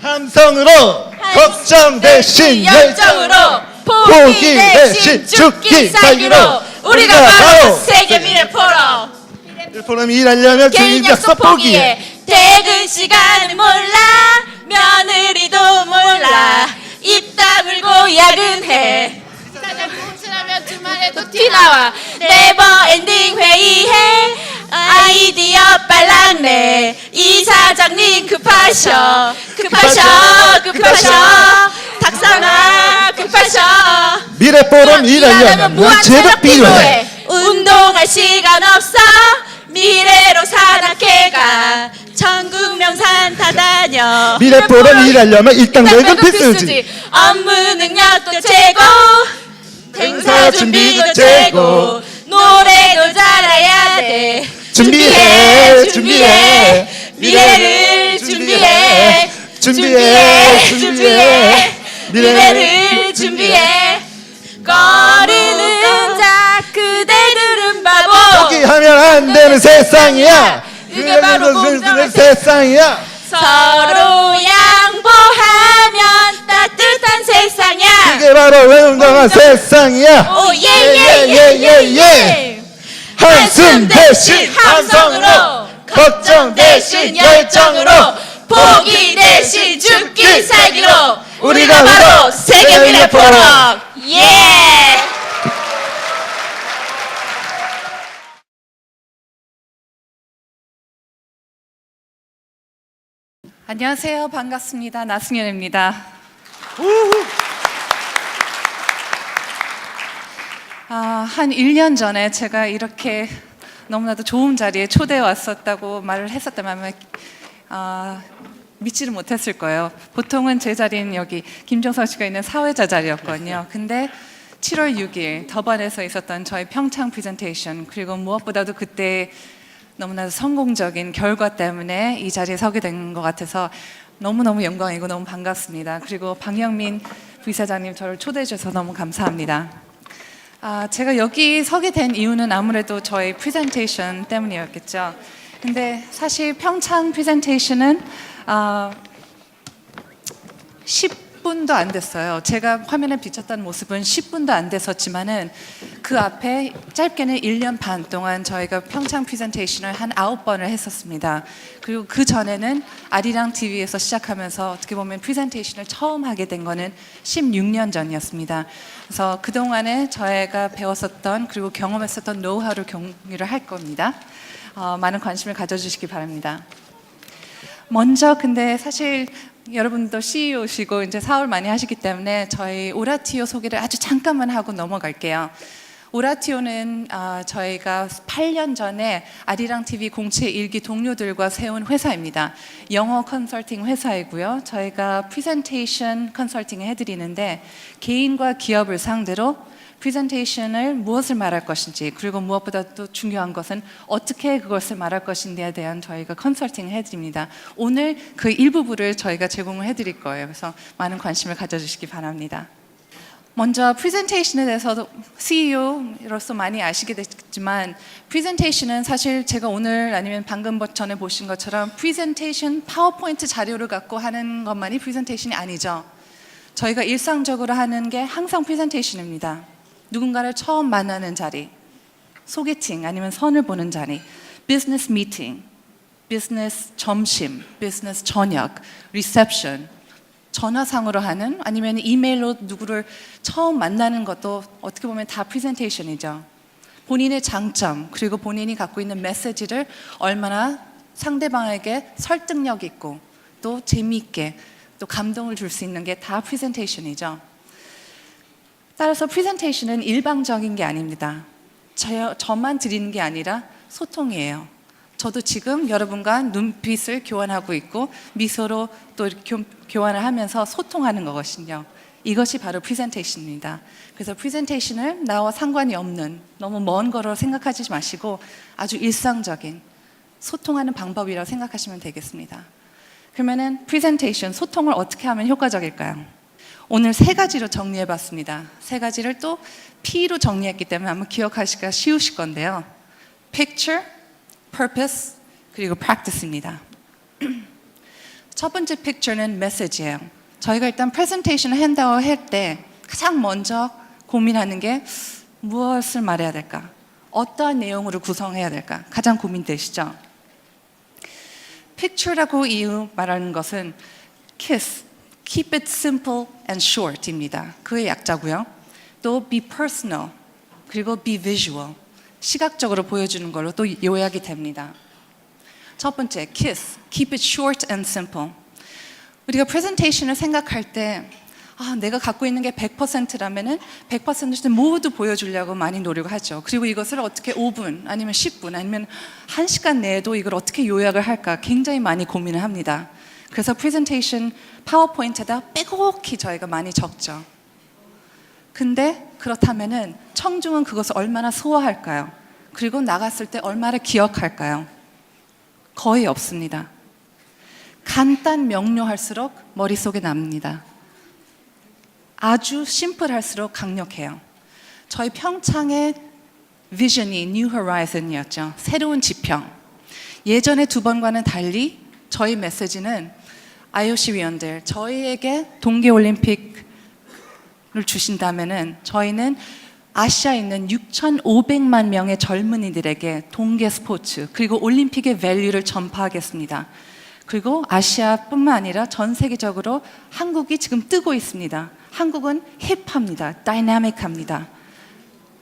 함성으로 걱정 대신 열정으로 포기 대신 죽기 살기로 우리가 바로 세계 미래 포럼. 일하려면 개인 약속 포기해. 퇴근 시간은 몰라, 며느리도 몰라, 입 다물고 야근해. 지나면 주말에도 티나와 네버 엔딩 회의해. 아이디어 빨랐네. 이사장님 급하셔. 닭상아 급하셔. 미래포럼 일하려면 무한체력 필요해. 운동할 시간 없어. 미래로 산악회가 전국 명산 다 다녀. 미래포럼 일하려면 일당 월급 필수지. 업무 능력도 최고. 행사 준비도 최고 노래도 잘해야 돼 준비해 준비해 미래를 준비해 미래를 준비해 거리는 자 그대들은 바보 포기하면 안 되는 세상이야. 그게 바로 공정한 세상이야. 서로 양보하면 따뜻한 세상이야 그게 바로 공정한 세상이야. 오예예예예예 한숨 대신 함성으로 걱정 대신 열정으로 포기 대신 죽기 살기로 우리가 바로 세계 미래 포럼 예. 안녕하세요. 반갑습니다. 나승현입니다. 한 1년 전에 제가 이렇게 너무나도 좋은 자리에 초대해 왔었다고 말을 했었다면 믿지를 못했을 거예요. 보통은 제 자리는 여기 김종서 씨가 있는 사회자 자리였거든요. 근데 7월 6일 더반에서 있었던 저희 평창 프레젠테이션 그리고 무엇보다도 그때 너무나도 성공적인 결과 때문에 이 자리에 서게 된 것 같아서 너무너무 영광이고 너무 반갑습니다. 그리고 방영민 부이사장님 저를 초대해 주셔서 너무 감사합니다. 제가 여기 서게 된 이유는 아무래도 저희 프레젠테이션 때문이었겠죠. 근데 사실 평창 프레젠테이션은 10분도 안 됐어요. 제가 화면에 비쳤던 모습은 10분도 안 됐었지만은 그 앞에 짧게는 1년 반 동안 저희가 평창 프레젠테이션을 한 9번을 했었습니다. 그리고 그 전에는 아리랑 TV에서 시작하면서 어떻게 보면 프레젠테이션을 처음 하게 된 거는 16년 전이었습니다. 그래서 그동안에 저희가 배웠었던 그리고 경험했었던 노하우를 공유를 할 겁니다. 많은 관심을 가져주시기 바랍니다. 먼저 근데 사실 여러분도 CEO시고 이제 사업을 많이 하시기 때문에 저희 오라티오 소개를 아주 잠깐만 하고 넘어갈게요. 오라티오는 저희가 8년 전에 아리랑 TV 공채 1기 동료들과 세운 회사입니다. 영어 컨설팅 회사이고요. 저희가 프레젠테이션 컨설팅을 해드리는데 개인과 기업을 상대로 프레젠테이션을 무엇을 말할 것인지 그리고 무엇보다 또 중요한 것은 어떻게 그것을 말할 것인지에 대한 저희가 컨설팅을 해드립니다. 오늘 그 일부분을 저희가 제공을 해드릴 거예요. 그래서 많은 관심을 가져주시기 바랍니다. 먼저 프레젠테이션에 대해서도 CEO로서 많이 아시게 됐지만 프레젠테이션은 사실 제가 오늘 아니면 방금 전에 보신 것처럼 프레젠테이션 파워포인트 자료를 갖고 하는 것만이 프레젠테이션이 아니죠. 저희가 일상적으로 하는 게 항상 프레젠테이션입니다. 누군가를 처음 만나는 자리, 소개팅 아니면 선을 보는 자리, 비즈니스 미팅, 비즈니스 점심, 비즈니스 저녁, 리셉션, 전화상으로 하는 아니면 이메일로 누구를 처음 만나는 것도 어떻게 보면 다 프레젠테이션이죠. 본인의 장점 그리고 본인이 갖고 있는 메시지를 얼마나 상대방에게 설득력 있고 또 재미있게 또 감동을 줄 수 있는 게 다 프레젠테이션이죠. 따라서 프레젠테이션은 일방적인 게 아닙니다. 저만 드리는 게 아니라 소통이에요. 저도 지금 여러분과 눈빛을 교환하고 있고 미소로 또 교환을 하면서 소통하는 것이거든요. 이것이 바로 프레젠테이션입니다. 그래서 프레젠테이션을 나와 상관이 없는 너무 먼 거로 생각하지 마시고 아주 일상적인 소통하는 방법이라고 생각하시면 되겠습니다. 그러면은 프레젠테이션, 소통을 어떻게 하면 효과적일까요? 오늘 3가지로 정리해봤습니다. 3가지를 또 P로 정리했기 때문에 아마 기억하시기가 쉬우실 건데요. Picture, Purpose, 그리고 Practice입니다. 첫 번째 Picture는 메시지예요. 저희가 일단 프레젠테이션을 한다고 할 때 가장 먼저 고민하는 게 무엇을 말해야 될까? 어떠한 내용으로 구성해야 될까? 가장 고민되시죠? Picture라고 말하는 것은 KISS, Keep it simple and short입니다. 그의 약자고요. 또 be personal, 그리고 be visual, 시각적으로 보여주는 걸로 또 요약이 됩니다. 첫 번째, KISS, Keep it short and simple. 우리가 프레젠테이션을 생각할 때 내가 갖고 있는 게 100%라면은 100%를 모두 보여주려고 많이 노력을 하죠. 그리고 이것을 어떻게 5분 아니면 10분 아니면 1시간 내에도 이걸 어떻게 요약을 할까 굉장히 많이 고민을 합니다. 그래서 프레젠테이션 파워포인트에다 빼곡히 저희가 많이 적죠. 근데 그렇다면은 청중은 그것을 얼마나 소화할까요? 그리고 나갔을 때 얼마나 기억할까요? 거의 없습니다. 간단 명료할수록 머릿속에 남습니다. 아주 심플할수록 강력해요. 저희 평창의 비전이 New Horizon이었죠. 새로운 지평. 예전에 두 번과는 달리 저희 메시지는 IOC 위원들, 저희에게 동계올림픽을 주신다면은 저희는 아시아에 있는 6,500만 명의 젊은이들에게 동계 스포츠 그리고 올림픽의 밸류를 전파하겠습니다. 그리고 아시아뿐만 아니라 전 세계적으로 한국이 지금 뜨고 있습니다. 한국은 힙합니다. 다이나믹합니다.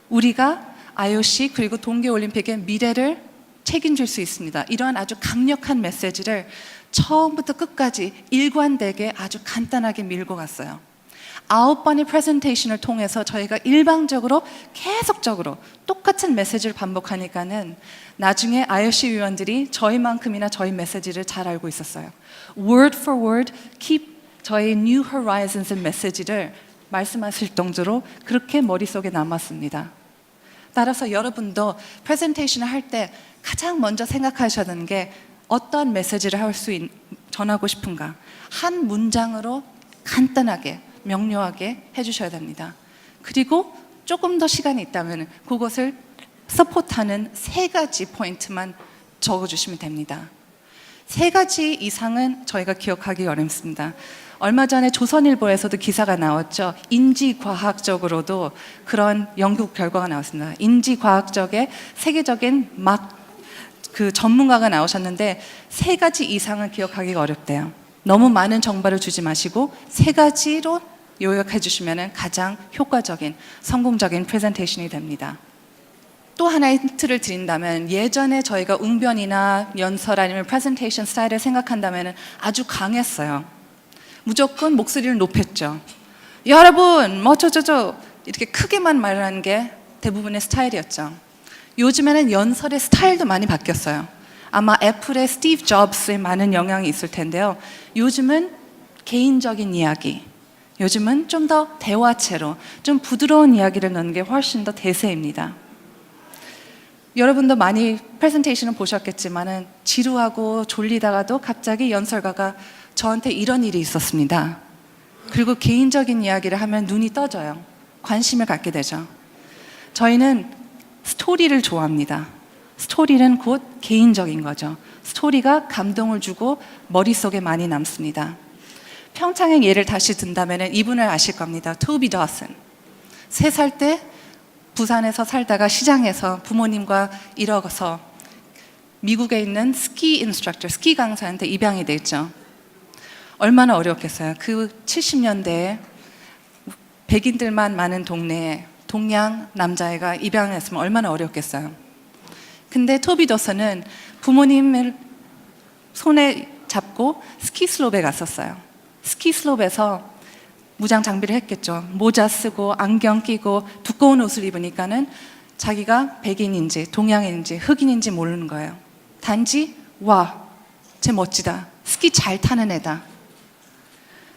우리가 IOC 그리고 동계올림픽의 미래를 책임질 수 있습니다. 이러한 아주 강력한 메시지를 처음부터 끝까지 일관되게 아주 간단하게 밀고 갔어요. 9번의 프레젠테이션을 통해서 저희가 일방적으로 계속적으로 똑같은 메시지를 반복하니까는 나중에 IOC 위원들이 저희만큼이나 저희 메시지를 잘 알고 있었어요. Word for word, keep 저희 New Horizons의 메시지를 말씀하실 정도로 그렇게 머릿속에 남았습니다. 따라서 여러분도 프레젠테이션을 할 때 가장 먼저 생각하셔야 되는 게 어떤 메시지를 전하고 싶은가. 한 문장으로 간단하게 명료하게 해주셔야 됩니다. 그리고 조금 더 시간이 있다면 그것을 서포트하는 3가지 포인트만 적어주시면 됩니다. 3가지 이상은 저희가 기억하기 어렵습니다. 얼마 전에 조선일보에서도 기사가 나왔죠. 인지과학적으로도 그런 연구 결과가 나왔습니다. 인지과학적의 세계적인 그 전문가가 나오셨는데 3가지 이상은 기억하기가 어렵대요. 너무 많은 정보를 주지 마시고 3가지로 요약해 주시면 가장 효과적인 성공적인 프레젠테이션이 됩니다. 또 하나의 힌트를 드린다면 예전에 저희가 웅변이나 연설 아니면 프레젠테이션 스타일을 생각한다면 아주 강했어요. 무조건 목소리를 높였죠. 여러분 뭐 저저저 이렇게 크게만 말하는 게 대부분의 스타일이었죠. 요즘에는 연설의 스타일도 많이 바뀌었어요. 아마 애플의 스티브 잡스에 많은 영향이 있을 텐데요. 요즘은 개인적인 이야기, 요즘은 좀 더 대화체로 좀 부드러운 이야기를 넣는 게 훨씬 더 대세입니다. 여러분도 많이 프레젠테이션을 보셨겠지만은 지루하고 졸리다가도 갑자기 연설가가 저한테 이런 일이 있었습니다. 그리고 개인적인 이야기를 하면 눈이 떠져요. 관심을 갖게 되죠. 저희는 스토리를 좋아합니다. 스토리는 곧 개인적인 거죠. 스토리가 감동을 주고 머릿속에 많이 남습니다. 평창의 예를 다시 든다면 이분을 아실 겁니다. 토비 더슨. 3살 때 부산에서 살다가 시장에서 부모님과 이뤄서 미국에 있는 스키 인스트럭터, 스키 강사한테 입양이 됐죠. 얼마나 어려웠겠어요. 그 70년대에 백인들만 많은 동네에 동양 남자애가 입양했으면 얼마나 어렵겠어요. 근데 토비 더슨은 부모님을 손에 잡고 스키 슬롭에 갔었어요. 스키 슬롭에서 무장 장비를 했겠죠. 모자 쓰고 안경 끼고 두꺼운 옷을 입으니까는 자기가 백인인지 동양인인지 흑인인지 모르는 거예요. 단지 와, 쟤 멋지다. 스키 잘 타는 애다.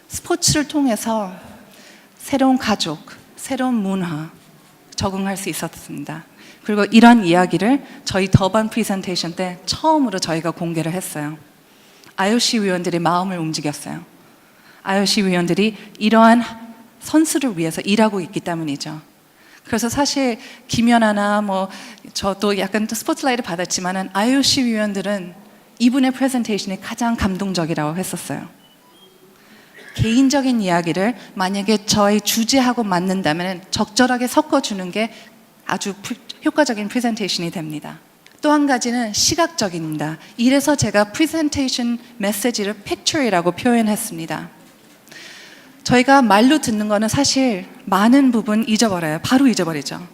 스포츠를 통해서 새로운 가족, 새로운 문화 적응할 수 있었습니다. 그리고 이런 이야기를 저희 더반 프레젠테이션 때 처음으로 저희가 공개를 했어요. IOC 위원들의 마음을 움직였어요. IOC 위원들이 이러한 선수를 위해서 일하고 있기 때문이죠. 그래서 사실 김연아나 저도 약간 스포트라이트를 받았지만은 IOC 위원들은 이분의 프레젠테이션이 가장 감동적이라고 했었어요. 개인적인 이야기를 만약에 저희 주제하고 맞는다면 적절하게 섞어주는 게 아주 효과적인 프레젠테이션이 됩니다. 또 한 가지는 시각적입니다. 이래서 제가 프레젠테이션 메시지를 picture이라고 표현했습니다. 저희가 말로 듣는 거는 사실 많은 부분 잊어버려요. 바로 잊어버리죠.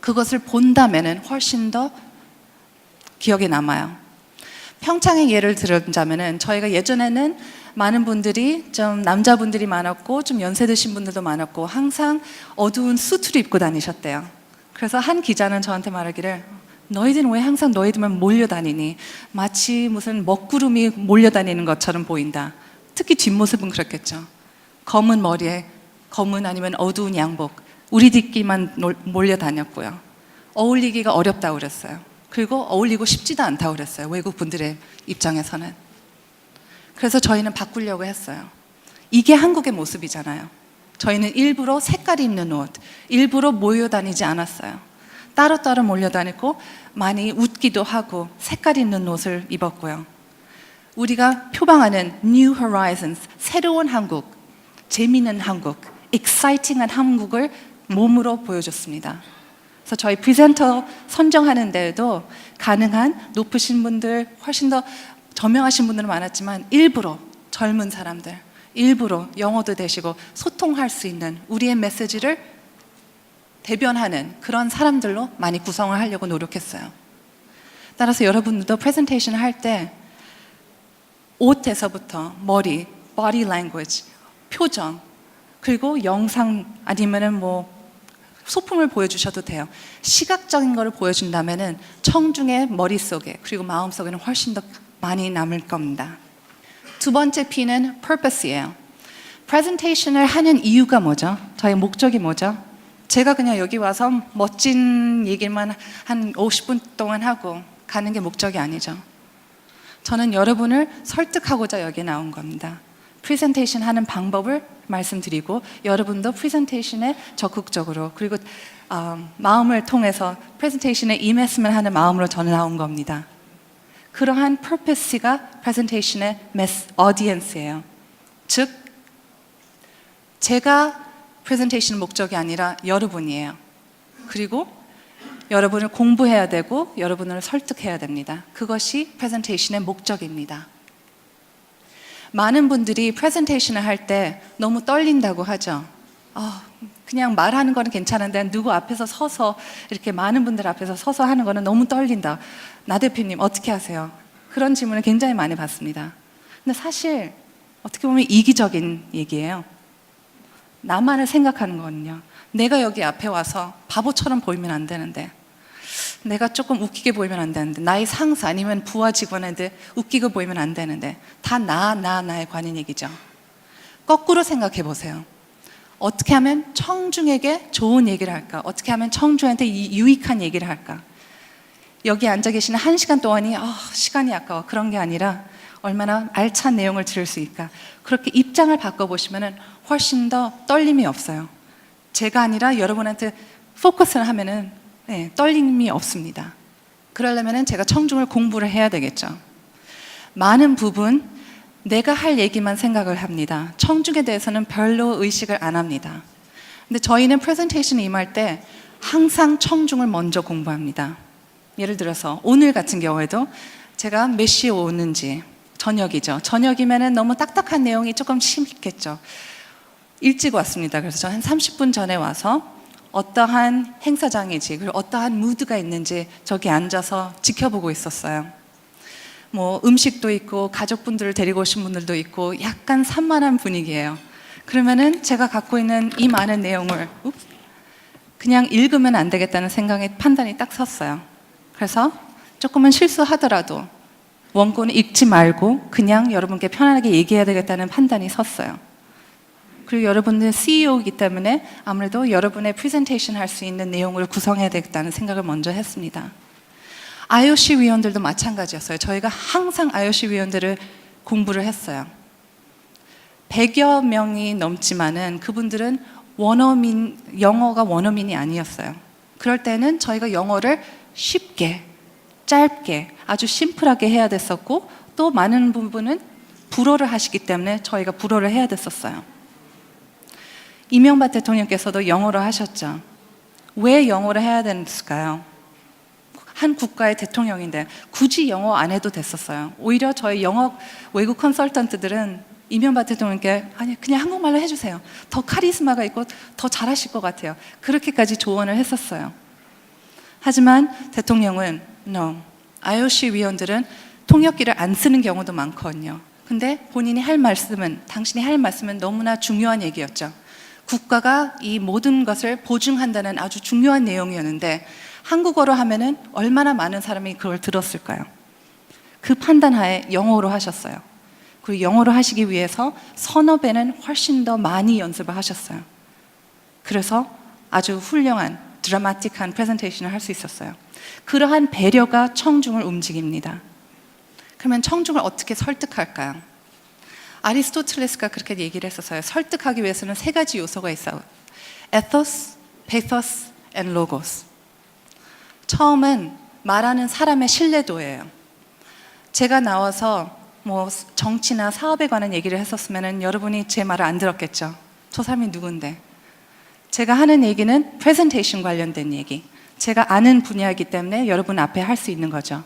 그것을 본다면 훨씬 더 기억에 남아요. 평창의 예를 들자면 저희가 예전에는 많은 분들이 좀 남자분들이 많았고 좀 연세 드신 분들도 많았고 항상 어두운 수트를 입고 다니셨대요. 그래서 한 기자는 저한테 말하기를 너희들은 왜 항상 너희들만 몰려다니니? 마치 무슨 먹구름이 몰려다니는 것처럼 보인다. 특히 뒷모습은 그렇겠죠. 검은 머리에 검은 아니면 어두운 양복, 우리들끼리만 몰려다녔고요. 어울리기가 어렵다고 그랬어요. 그리고 어울리고 싶지도 않다고 그랬어요. 외국 분들의 입장에서는. 그래서 저희는 바꾸려고 했어요. 이게 한국의 모습이잖아요. 저희는 일부러 색깔 있는 옷, 일부러 모여 다니지 않았어요. 따로따로 몰려 다니고 많이 웃기도 하고 색깔 있는 옷을 입었고요. 우리가 표방하는 New Horizons, 새로운 한국, 재미있는 한국, exciting한 한국을 몸으로 보여줬습니다. 그래서 저희 프리젠터 선정하는 데에도 가능한 높으신 분들, 훨씬 더 저명하신 분들은 많았지만 일부러 젊은 사람들, 일부러 영어도 되시고 소통할 수 있는 우리의 메시지를 대변하는 그런 사람들로 많이 구성을 하려고 노력했어요. 따라서 여러분들도 프레젠테이션 할 때 옷에서부터 머리, body language, 표정, 그리고 영상 아니면은 뭐 소품을 보여주셔도 돼요. 시각적인 거를 보여준다면은 청중의 머릿속에 그리고 마음속에는 훨씬 더 많이 남을 겁니다. 두 번째 P는 purpose예요. 프레젠테이션을 하는 이유가 뭐죠? 저희 목적이 뭐죠? 제가 그냥 여기 와서 멋진 얘기만 한 50분 동안 하고 가는 게 목적이 아니죠. 저는 여러분을 설득하고자 여기 나온 겁니다. 프레젠테이션 하는 방법을 말씀드리고 여러분도 프레젠테이션에 적극적으로 그리고 마음을 통해서 프레젠테이션에 임했으면 하는 마음으로 저는 나온 겁니다. 그러한 purpose가 프레젠테이션의 audience예요. 즉, 제가 프레젠테이션 목적이 아니라 여러분이에요. 그리고 여러분을 공부해야 되고 여러분을 설득해야 됩니다. 그것이 프레젠테이션의 목적입니다. 많은 분들이 프레젠테이션을 할 때 너무 떨린다고 하죠. 그냥 말하는 거는 괜찮은데 누구 앞에서 서서 이렇게 많은 분들 앞에서 서서 하는 거는 너무 떨린다. 나 대표님 어떻게 하세요? 그런 질문을 굉장히 많이 받습니다. 근데 사실 어떻게 보면 이기적인 얘기예요. 나만을 생각하는 거는요. 내가 여기 앞에 와서 바보처럼 보이면 안 되는데, 내가 조금 웃기게 보이면 안 되는데, 나의 상사 아니면 부하 직원한테 웃기게 보이면 안 되는데, 다 나에 관한 얘기죠. 거꾸로 생각해 보세요. 어떻게 하면 청중에게 좋은 얘기를 할까? 어떻게 하면 청중한테 유익한 얘기를 할까? 여기 앉아 계시는 1시간 동안이 시간이 아까워 그런 게 아니라 얼마나 알찬 내용을 들을 수 있을까? 그렇게 입장을 바꿔보시면 훨씬 더 떨림이 없어요. 제가 아니라 여러분한테 포커스를 하면은 떨림이 없습니다. 그러려면 제가 청중을 공부를 해야 되겠죠. 많은 부분 내가 할 얘기만 생각을 합니다. 청중에 대해서는 별로 의식을 안 합니다. 근데 저희는 프레젠테이션에 임할 때 항상 청중을 먼저 공부합니다. 예를 들어서 오늘 같은 경우에도 제가 몇 시에 오는지, 저녁이죠. 저녁이면은 너무 딱딱한 내용이 조금 심했겠죠. 일찍 왔습니다. 그래서 저는 한 30분 전에 와서 어떠한 행사장이지, 그리고 어떠한 무드가 있는지 저기 앉아서 지켜보고 있었어요. 뭐 음식도 있고 가족분들을 데리고 오신 분들도 있고 약간 산만한 분위기예요. 그러면은 제가 갖고 있는 이 많은 내용을 그냥 읽으면 안 되겠다는 생각에 판단이 딱 섰어요. 그래서 조금은 실수하더라도 원고는 읽지 말고 그냥 여러분께 편안하게 얘기해야 되겠다는 판단이 섰어요. 그리고 여러분은 CEO이기 때문에 아무래도 여러분의 프레젠테이션 할 수 있는 내용을 구성해야 되겠다는 생각을 먼저 했습니다. IOC 위원들도 마찬가지였어요. 저희가 항상 IOC 위원들을 공부를 했어요. 100여 명이 넘지만은 그분들은 영어가 원어민이 아니었어요. 그럴 때는 저희가 영어를 쉽게, 짧게, 아주 심플하게 해야 됐었고 또 많은 부분은 불어를 하시기 때문에 저희가 불어를 해야 됐었어요. 이명박 대통령께서도 영어로 하셨죠. 왜 영어를 해야 됐을까요? 한 국가의 대통령인데 굳이 영어 안 해도 됐었어요. 오히려 저희 영어 외국 컨설턴트들은 이명박 대통령께 아니 그냥 한국말로 해주세요. 더 카리스마가 있고 더 잘하실 것 같아요. 그렇게까지 조언을 했었어요. 하지만 대통령은 no. IOC 위원들은 통역기를 안 쓰는 경우도 많거든요. 근데 본인이 할 말씀은, 당신이 할 말씀은 너무나 중요한 얘기였죠. 국가가 이 모든 것을 보증한다는 아주 중요한 내용이었는데 한국어로 하면은 얼마나 많은 사람이 그걸 들었을까요? 그 판단하에 영어로 하셨어요. 그리고 영어로 하시기 위해서 서너 배는 훨씬 더 많이 연습을 하셨어요. 그래서 아주 훌륭한 드라마틱한 프레젠테이션을 할 수 있었어요. 그러한 배려가 청중을 움직입니다. 그러면 청중을 어떻게 설득할까요? 아리스토텔레스가 그렇게 얘기를 했었어요. 설득하기 위해서는 3가지 요소가 있어요. 에토스, 페토스, and 로고스. 처음은 말하는 사람의 신뢰도예요. 제가 나와서 뭐 정치나 사업에 관한 얘기를 했었으면 여러분이 제 말을 안 들었겠죠. 저 사람이 누군데? 제가 하는 얘기는 프레젠테이션 관련된 얘기. 제가 아는 분야이기 때문에 여러분 앞에 할 수 있는 거죠.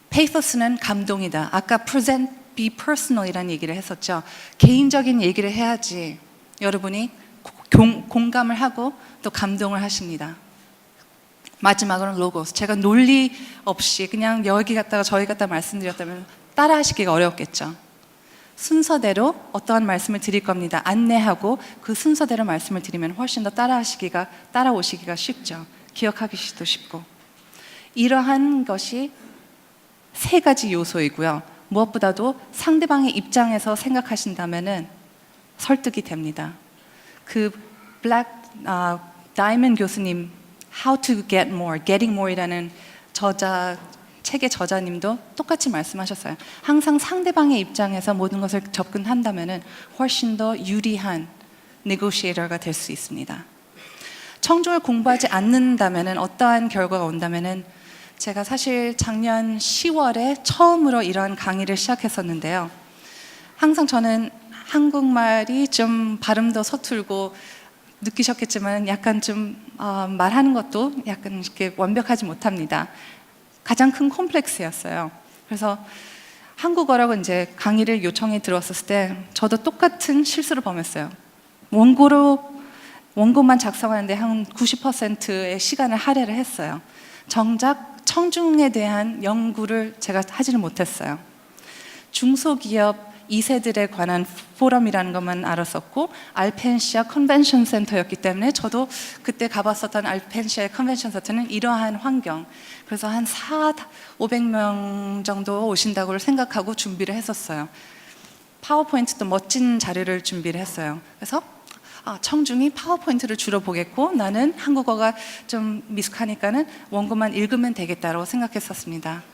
페이토스는 감동이다. 아까 present, be personal이라는 얘기를 했었죠. 개인적인 얘기를 해야지 여러분이 공감을 하고 또 감동을 하십니다. 마지막으로는 로고스. 제가 논리 없이 그냥 여기 갔다가 저기 갔다 말씀드렸다면 따라 하시기가 어려웠겠죠. 순서대로 어떠한 말씀을 드릴 겁니다. 안내하고 그 순서대로 말씀을 드리면 훨씬 더 따라오시기가 쉽죠. 기억하기도 쉽고. 이러한 것이 3가지 요소이고요. 무엇보다도 상대방의 입장에서 생각하신다면은 설득이 됩니다. 그 다이먼 교수님 How to get more, getting more이라는 책의 저자님도 똑같이 말씀하셨어요. 항상 상대방의 입장에서 모든 것을 접근한다면은 훨씬 더 유리한 네고시에이터가 될 수 있습니다. 청중을 공부하지 않는다면은 어떠한 결과가 온다면은 제가 사실 작년 10월에 처음으로 이러한 강의를 시작했었는데요. 항상 저는 한국말이 좀 발음도 서툴고 느끼셨겠지만 약간 좀 말하는 것도 약간 이렇게 완벽하지 못합니다. 가장 큰 콤플렉스였어요. 그래서 한국어라고 이제 강의를 요청이 들어왔을 때 저도 똑같은 실수를 범했어요. 원고만 작성하는데 한 90%의 시간을 할애를 했어요. 정작 청중에 대한 연구를 제가 하지를 못했어요. 중소기업 2세들에 관한 포럼이라는 것만 알았었고 알펜시아 컨벤션 센터였기 때문에 저도 그때 가봤었던 알펜시아 컨벤션 센터는 이러한 환경, 그래서 한 500명 정도 오신다고 생각하고 준비를 했었어요. 파워포인트도 멋진 자료를 준비를 했어요. 그래서 청중이 파워포인트를 주로 보겠고 나는 한국어가 좀 미숙하니까는 원고만 읽으면 되겠다고 생각했었습니다.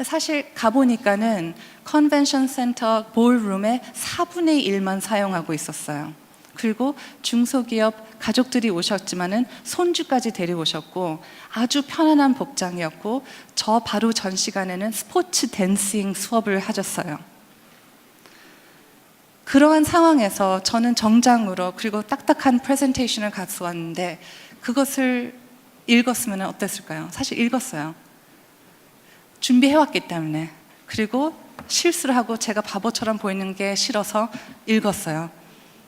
사실 가보니까는 컨벤션 센터 볼룸의 4분의 1만 사용하고 있었어요. 그리고 중소기업 가족들이 오셨지만은 손주까지 데려오셨고 아주 편안한 복장이었고 저 바로 전 시간에는 스포츠 댄싱 수업을 하셨어요. 그러한 상황에서 저는 정장으로 그리고 딱딱한 프레젠테이션을 가져왔는데 그것을 읽었으면 어땠을까요? 사실 읽었어요. 준비해왔기 때문에. 그리고 실수를 하고 제가 바보처럼 보이는 게 싫어서 읽었어요.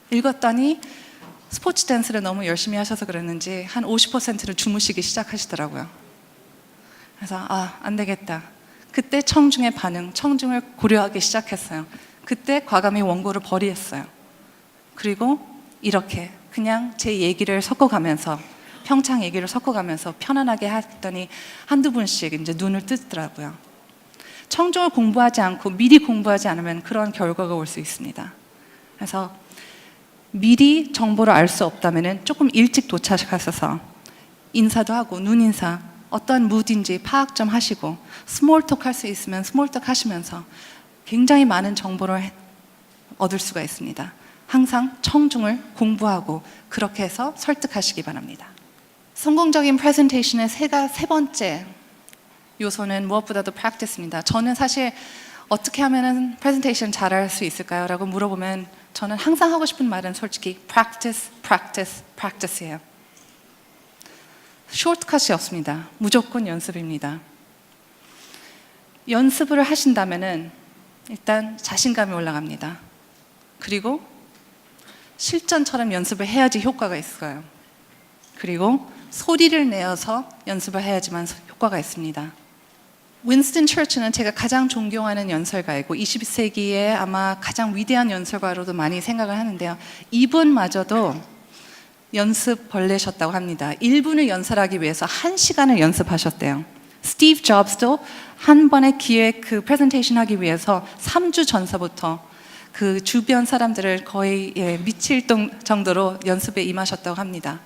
읽었더니 스포츠 댄스를 너무 열심히 하셔서 그랬는지 한 50%를 주무시기 시작하시더라고요. 그래서 안 되겠다. 그때 청중의 반응, 청중을 고려하기 시작했어요. 그때 과감히 원고를 버리했어요. 그리고 이렇게 그냥 제 얘기를 섞어가면서 평창 얘기를 섞어가면서 편안하게 했더니 한두 분씩 이제 눈을 뜨더라고요. 청중을 공부하지 않고 미리 공부하지 않으면 그런 결과가 올 수 있습니다. 그래서 미리 정보를 알 수 없다면 조금 일찍 도착하셔서 인사도 하고 눈인사, 어떤 무드인지 파악 좀 하시고 스몰톡 할 수 있으면 스몰톡 하시면서 굉장히 많은 정보를 얻을 수가 있습니다. 항상 청중을 공부하고 그렇게 해서 설득하시기 바랍니다. 성공적인 프레젠테이션의 세 번째 요소는 무엇보다도 practice입니다. 저는 사실 어떻게 하면 프레젠테이션 잘할 수 있을까요? 라고 물어보면 저는 항상 하고 싶은 말은 솔직히 practice, practice, practice예요. 쇼트컷이 없습니다. 무조건 연습입니다. 연습을 하신다면은 일단 자신감이 올라갑니다. 그리고 실전처럼 연습을 해야지 효과가 있어요. 그리고 소리를 내어서 연습을 해야지만 효과가 있습니다. 윈스턴 처치는 제가 가장 존경하는 연설가이고 20세기에 아마 가장 위대한 연설가로도 많이 생각을 하는데요. 이분마저도 연습 벌레셨다고 합니다. 1분을 연설하기 위해서 1시간을 연습하셨대요. 스티브 잡스도 한 번의 기획 프레젠테이션 하기 위해서 3주 전서부터 그 주변 사람들을 거의 미칠 정도로 연습에 임하셨다고 합니다.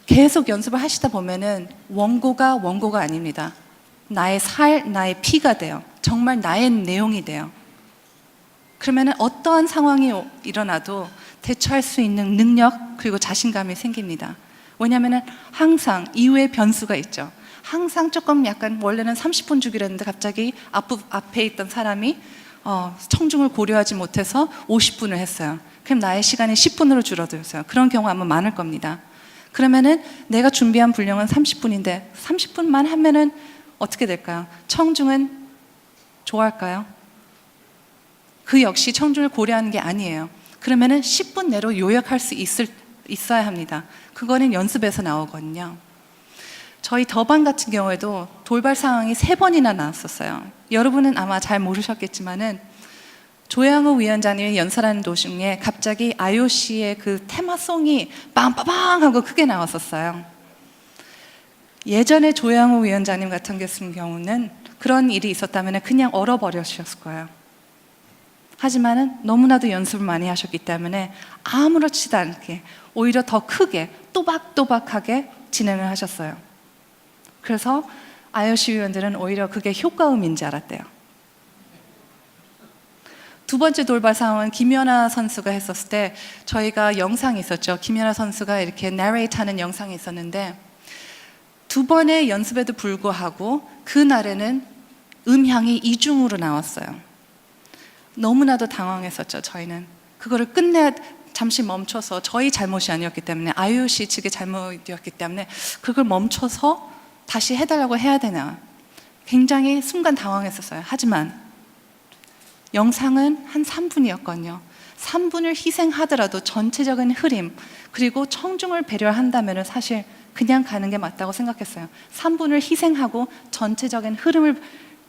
계속 연습을 하시다 보면은 원고가 아닙니다. 나의 나의 피가 돼요. 정말 나의 내용이 돼요. 그러면은 어떠한 상황이 일어나도 대처할 수 있는 능력 그리고 자신감이 생깁니다. 왜냐하면은 항상 이후에 변수가 있죠. 항상 조금 약간 원래는 30분 주기로 했는데 갑자기 앞에 있던 사람이 청중을 고려하지 못해서 50분을 했어요. 그럼 나의 시간이 10분으로 줄어들었어요. 그런 경우 아마 많을 겁니다. 그러면은 내가 준비한 분량은 30분인데 30분만 하면은 어떻게 될까요? 청중은 좋아할까요? 그 역시 청중을 고려하는 게 아니에요. 그러면은 10분 내로 요약할 수 있어야 합니다. 그거는 연습에서 나오거든요. 저희 더반 같은 경우에도 돌발 상황이 3번이나 나왔었어요. 여러분은 아마 잘 모르셨겠지만은 조양호 위원장님이 연설하는 도중에 갑자기 IOC의 그 테마송이 빵빠빵 하고 크게 나왔었어요. 예전에 조양호 위원장님 같은 경우는 그런 일이 있었다면 그냥 얼어버리셨을 거예요. 하지만은 너무나도 연습을 많이 하셨기 때문에 아무렇지도 않게 오히려 더 크게 또박또박하게 진행을 하셨어요. 그래서 IOC 위원들은 오히려 그게 효과음인지 알았대요. 두 번째 돌발 상황은 김연아 선수가 했었을 때 저희가 영상이 있었죠. 김연아 선수가 이렇게 내레이트 하는 영상이 있었는데 2번의 연습에도 불구하고 그날에는 음향이 이중으로 나왔어요. 너무나도 당황했었죠. 저희는 그거를 끝내야 잠시 멈춰서 저희 잘못이 아니었기 때문에 IOC 측의 잘못이었기 때문에 그걸 멈춰서 다시 해달라고 해야 되나 굉장히 순간 당황했었어요. 하지만 영상은 한 3분이었거든요. 3분을 희생하더라도 전체적인 흐름 그리고 청중을 배려한다면 사실 그냥 가는 게 맞다고 생각했어요. 3분을 희생하고 전체적인 흐름을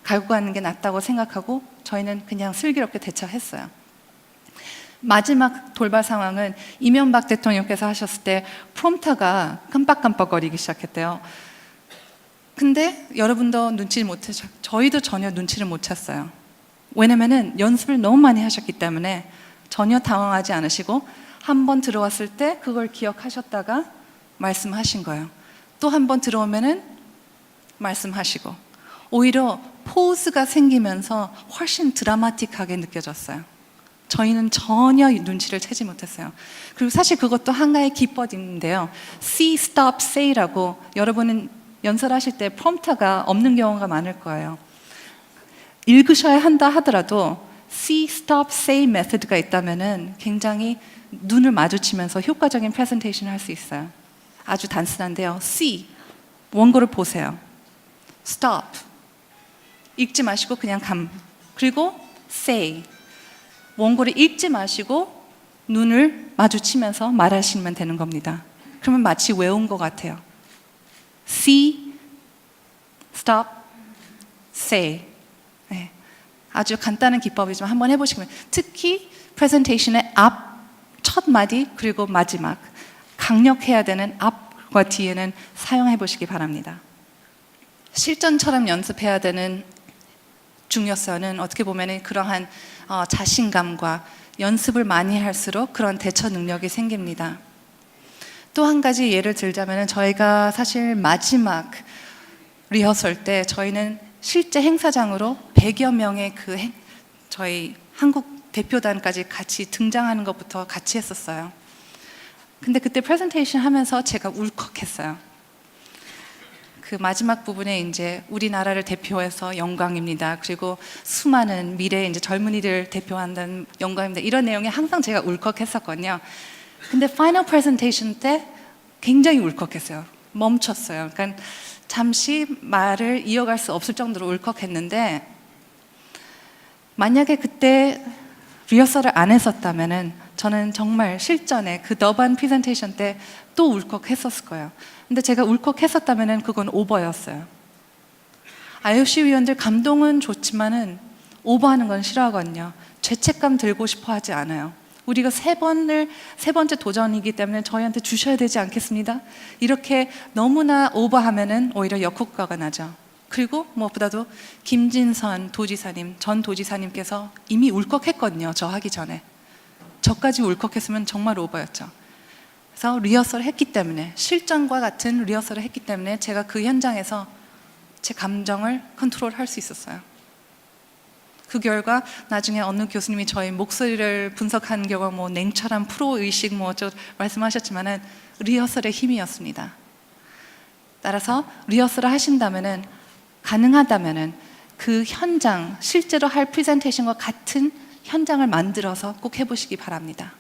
갈고 가는 게 낫다고 생각하고 저희는 그냥 슬기롭게 대처했어요. 마지막 돌발 상황은 이명박 대통령께서 하셨을 때 프롬프터가 깜빡깜빡거리기 시작했대요. 근데 여러분도 눈치를 못 채셨, 저희도 전혀 눈치를 못 챘어요. 왜냐면은 연습을 너무 많이 하셨기 때문에 전혀 당황하지 않으시고 한 번 들어왔을 때 그걸 기억하셨다가 말씀하신 거예요. 또 한 번 들어오면은 말씀하시고 오히려 포즈가 생기면서 훨씬 드라마틱하게 느껴졌어요. 저희는 전혀 눈치를 채지 못했어요. 그리고 사실 그것도 하나의 기법인데요. See, stop, say라고 여러분은 연설하실 때 프롬프터가 없는 경우가 많을 거예요. 읽으셔야 한다 하더라도 see, stop, say 메소드가 있다면은 굉장히 눈을 마주치면서 효과적인 프레젠테이션을 할 수 있어요. 아주 단순한데요. see, 원고를 보세요. stop, 읽지 마시고 그냥 그리고 say, 원고를 읽지 마시고 눈을 마주치면서 말하시면 되는 겁니다. 그러면 마치 외운 것 같아요. see, stop, say. 네. 아주 간단한 기법이지만 한번 해보시면 특히 프레젠테이션의 앞 첫 마디 그리고 마지막 강력해야 되는 앞과 뒤에는 사용해 보시기 바랍니다. 실전처럼 연습해야 되는 중요성은 어떻게 보면 그러한 자신감과 연습을 많이 할수록 그런 대처 능력이 생깁니다. 또 한 가지 예를 들자면 저희가 사실 마지막 리허설 때 저희는 실제 행사장으로 100여 명의 저희 한국 대표단까지 같이 등장하는 것부터 같이 했었어요. 근데 그때 프레젠테이션 하면서 제가 울컥했어요. 그 마지막 부분에 이제 우리나라를 대표해서 영광입니다. 그리고 수많은 미래 이제 젊은이들 대표한다는 영광입니다. 이런 내용에 항상 제가 울컥했었거든요. 근데 파이널 프레젠테이션 때 굉장히 울컥했어요. 멈췄어요. 그러니까 잠시 말을 이어갈 수 없을 정도로 울컥했는데 만약에 그때 리허설을 안 했었다면은 저는 정말 실전에 그 더반 프레젠테이션 때 또 울컥했었을 거예요. 근데 제가 울컥했었다면은 그건 오버였어요. IOC 위원들 감동은 좋지만은 오버하는 건 싫어하거든요. 죄책감 들고 싶어 하지 않아요. 우리가 세 번째 도전이기 때문에 저희한테 주셔야 되지 않겠습니다. 이렇게 너무나 오버하면은 오히려 역효과가 나죠. 그리고 무엇보다도 김진선 도지사님, 전 도지사님께서 이미 울컥했거든요. 저 하기 전에. 저까지 울컥했으면 정말 오버였죠. 그래서 리허설을 했기 때문에, 실전과 같은 리허설을 했기 때문에 제가 그 현장에서 제 감정을 컨트롤할 수 있었어요. 그 결과 나중에 어느 교수님이 저희 목소리를 분석한 결과 뭐 냉철한 프로의식 뭐 어쩌고 말씀하셨지만은 리허설의 힘이었습니다. 따라서 리허설을 하신다면은, 가능하다면은 그 현장, 실제로 할 프레젠테이션과 같은 현장을 만들어서 꼭 해보시기 바랍니다.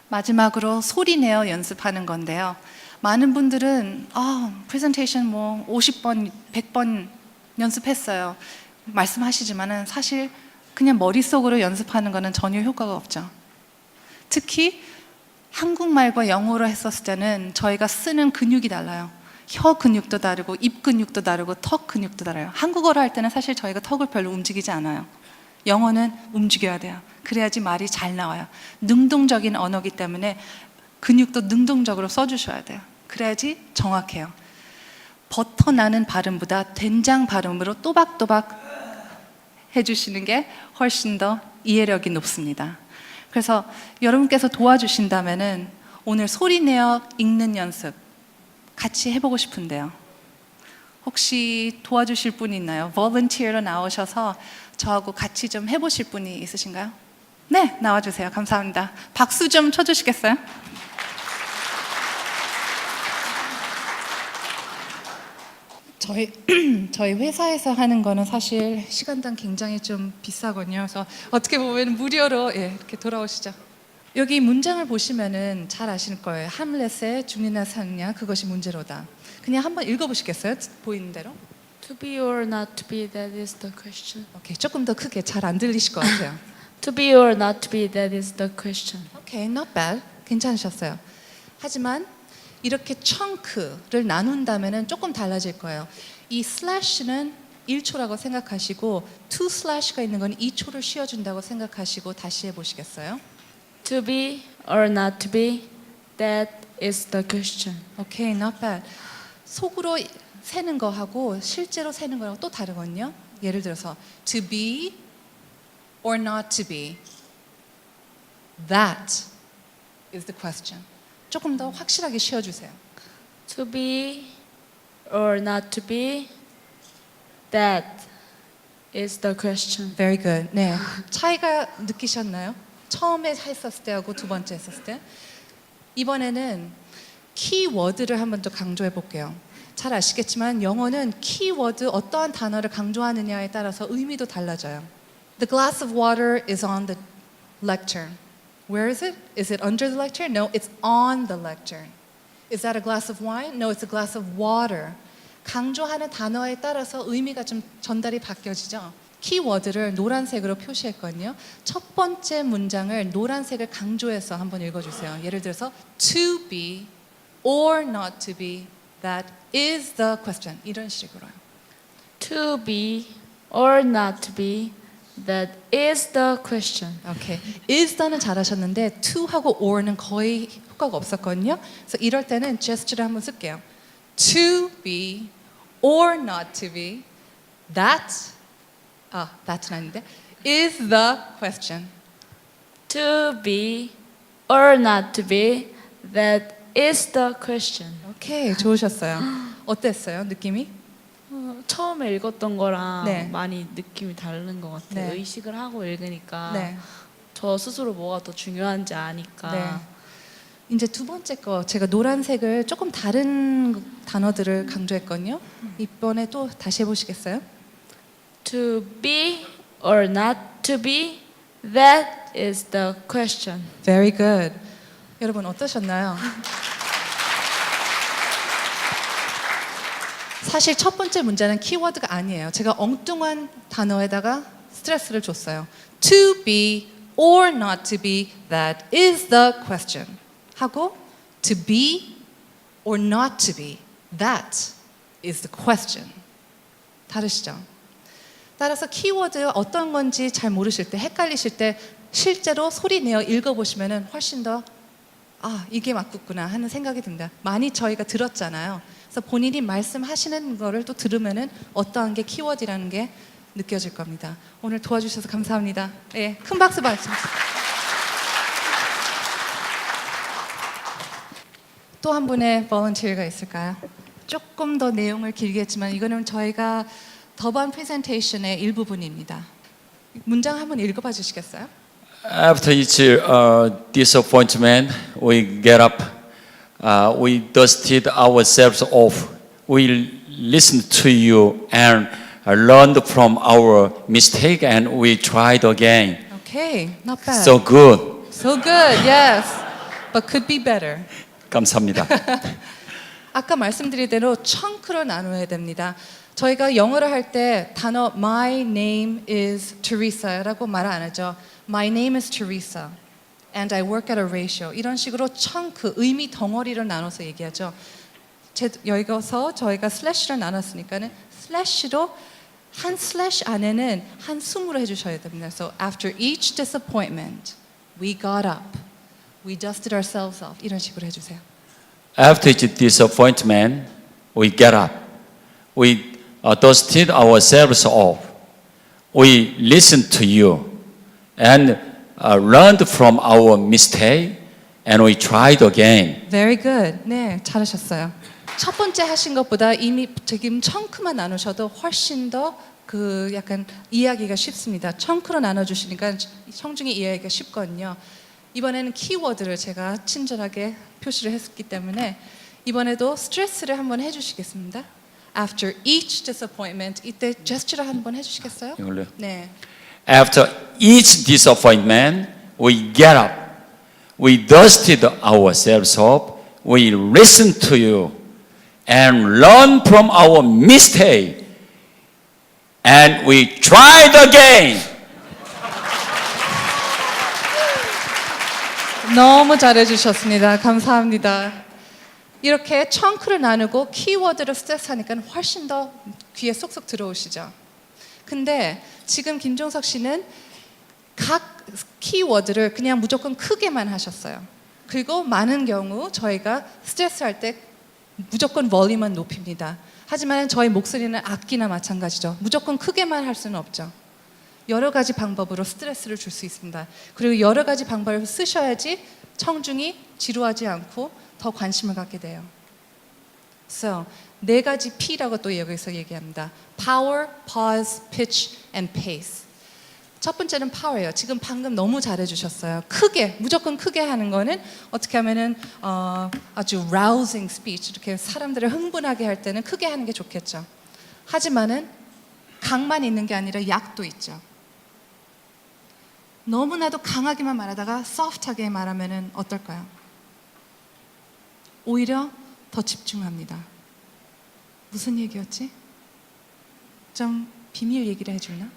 마지막으로 소리 내어 연습하는 건데요. 많은 분들은 프레젠테이션 뭐 50번, 100번 연습했어요. 말씀하시지만은 사실 그냥 머릿속으로 연습하는 거는 전혀 효과가 없죠. 특히 한국말과 영어로 했었을 때는 저희가 쓰는 근육이 달라요. 혀 근육도 다르고 입 근육도 다르고 턱 근육도 달라요. 한국어로 할 때는 사실 저희가 턱을 별로 움직이지 않아요. 영어는 움직여야 돼요. 그래야지 말이 잘 나와요. 능동적인 언어기 때문에 근육도 능동적으로 써주셔야 돼요. 그래야지 정확해요. 버터 나는 발음보다 된장 발음으로 또박또박 해주시는 게 훨씬 더 이해력이 높습니다. 그래서 여러분께서 도와주신다면은 오늘 소리 내어 읽는 연습 같이 해보고 싶은데요. 혹시 도와주실 분이 있나요? volunteer로 나오셔서 저하고 같이 좀 해보실 분이 있으신가요? 네, 나와주세요. 감사합니다. 박수 좀 쳐주시겠어요? 저희 회사에서 하는 거는 사실 시간당 굉장히 좀 비싸거든요. 그래서 어떻게 보면 무료로 이렇게 돌아오시죠. 여기 문장을 보시면은 잘 아실 거예요. 함렛의 죽느냐 사느냐 그것이 문제로다. 그냥 한번 읽어보시겠어요? 보이는 대로? To be or not to be, that is the question. 오케이, 조금 더 크게 잘 안 들리실 것 같아요. To be or not to be, that is the question. 오케이, not bad. 괜찮으셨어요. 하지만 이렇게 chun크를 나눈다면은 조금 달라질 거예요. 이 슬래시는 1초라고 생각하시고 2 슬래시가 있는 건 2초를 쉬어준다고 생각하시고 다시 해보시겠어요? To be or not to be, that is the question. 오케이, not bad. 속으로 세는 거하고 실제로 세는 거랑 또 다르거든요. 예를 들어서 to be or not to be, that is the question. 조금 더 확실하게 쉬어주세요. To be or not to be, that is the question. Very good. 네, 차이가 느끼셨나요? 처음에 했었을 때하고 두 번째 했었을 때. 이번에는 키워드를 한번 더 강조해 볼게요. 잘 아시겠지만 영어는 키워드 어떠한 단어를 강조하느냐에 따라서 의미도 달라져요. The glass of water is on the lectern. Where is it? Is it under the lectern? No, it's on the lectern. Is that a glass of wine? No, it's a glass of water. 강조하는 단어에 따라서 의미가 좀 전달이 바뀌어지죠. 키워드를 노란색으로 표시했거든요. 첫 번째 문장을 노란색을 강조해서 한번 읽어주세요. 예를 들어서 to be or not to be, that is the question. 이런 식으로요. To be or not to be, that is the question. 오케이. is the는 잘하셨는데 to하고 or는 거의 효과가 없었거든요. 그래서 이럴 때는 gesture를 한번 쓸게요. To be or not to be, that's 아닌데 is the question. To be or not to be, that is the question. 오케이, 좋으셨어요. 어땠어요, 느낌이? 처음에 읽었던 거랑 네. 많이 느낌이 다른 것 같아요. 네. 의식을 하고 읽으니까 네. 저 스스로 뭐가 더 중요한지 아니까. 네. 이제 두 번째 거 제가 노란색을 조금 다른 단어들을 강조했거든요. 이번에 또 다시 해보시겠어요? To be or not to be, that is the question. Very good. 여러분 어떠셨나요? 사실 첫 번째 문제는 키워드가 아니에요. 제가 엉뚱한 단어에다가 스트레스를 줬어요. To be or not to be, that is the question. 하고 to be or not to be, that is the question. 다르시죠? 따라서 키워드 어떤 건지 잘 모르실 때, 헷갈리실 때 실제로 소리 내어 읽어보시면 훨씬 더 아, 이게 맞겠구나 하는 생각이 듭니다. 많이 저희가 들었잖아요. 그래서 본인이 말씀하시는 거를 또 들으면은 어떠한 게 키워드라는 게 느껴질 겁니다. 오늘 도와주셔서 감사합니다. 예, 큰 박수 받습니다. 또 한 분의 volunteer가 있을까요? 조금 더 내용을 길게 했지만 이거는 저희가 더번 프레젠테이션의 일부분입니다. 문장 한번 읽어봐 주시겠어요? After each disappointment, we get up. We dusted ourselves off. We listened to you and learned from our mistake, and we tried again. Okay, not bad. So good. So good, yes. But could be better. 감사합니다. 아까 말씀드린 대로 청크로 나눠야 됩니다. 저희가 영어를 할 때 단어 My name is Teresa라고 말 안 하죠. My name is Teresa and I work at a ratio. 이런 식으로 청크, 의미 덩어리를 나눠서 얘기하죠. 여기서 저희가 슬래시를 나눴으니까는 슬래시로 한 슬래시 안에는 한 숨으로 해주셔야 됩니다. So after each disappointment, we got up, we dusted ourselves off. 이런 식으로 해주세요. After each disappointment, we get up. We dusted ourselves off. We listened to you and learned from our mistake, and we tried again. Very good. 네, 잘하셨어요. 첫 번째 하신 것보다 이미 지금 청크만 나누셔도 훨씬 더 그 약간 이해하기가 쉽습니다. 청크로 나눠주시니까 청중이 이해하기가 쉽거든요. 이번에는 키워드를 제가 친절하게 표시를 했기 때문에 이번에도 스트레스를 한번 해주시겠습니다. After each disappointment, 이때 제스처를 한번 해주시겠어요? 이걸로요? 네. After each disappointment, we get up. We dusted ourselves off. We listened to you and learned from our mistake. And we tried again. 너무 잘해주셨습니다. 감사합니다. 이렇게 청크를 나누고 키워드를 스트레스하니까 훨씬 더 귀에 쏙쏙 들어오시죠. 근데 지금 김종석 씨는 각 키워드를 그냥 무조건 크게만 하셨어요. 그리고 많은 경우 저희가 스트레스 할 때 무조건 볼륨만 높입니다. 하지만 저희 목소리는 악기나 마찬가지죠. 무조건 크게만 할 수는 없죠. 여러 가지 방법으로 스트레스를 줄 수 있습니다. 그리고 여러 가지 방법을 쓰셔야지 청중이 지루하지 않고 더 관심을 갖게 돼요. So, 네 가지 P라고 또 여기서 얘기합니다. Power, Pause, Pitch, and Pace. 첫 번째는 Power예요. 지금 방금 너무 잘해주셨어요. 크게, 무조건 크게 하는 거는 어떻게 하면은 아주 rousing speech, 이렇게 사람들을 흥분하게 할 때는 크게 하는 게 좋겠죠. 하지만은 강만 있는 게 아니라 약도 있죠. 너무나도 강하게만 말하다가 soft하게 말하면은 어떨까요? 오히려 더 집중합니다. 무슨 얘기였지? 좀 비밀 얘기를 해줄나?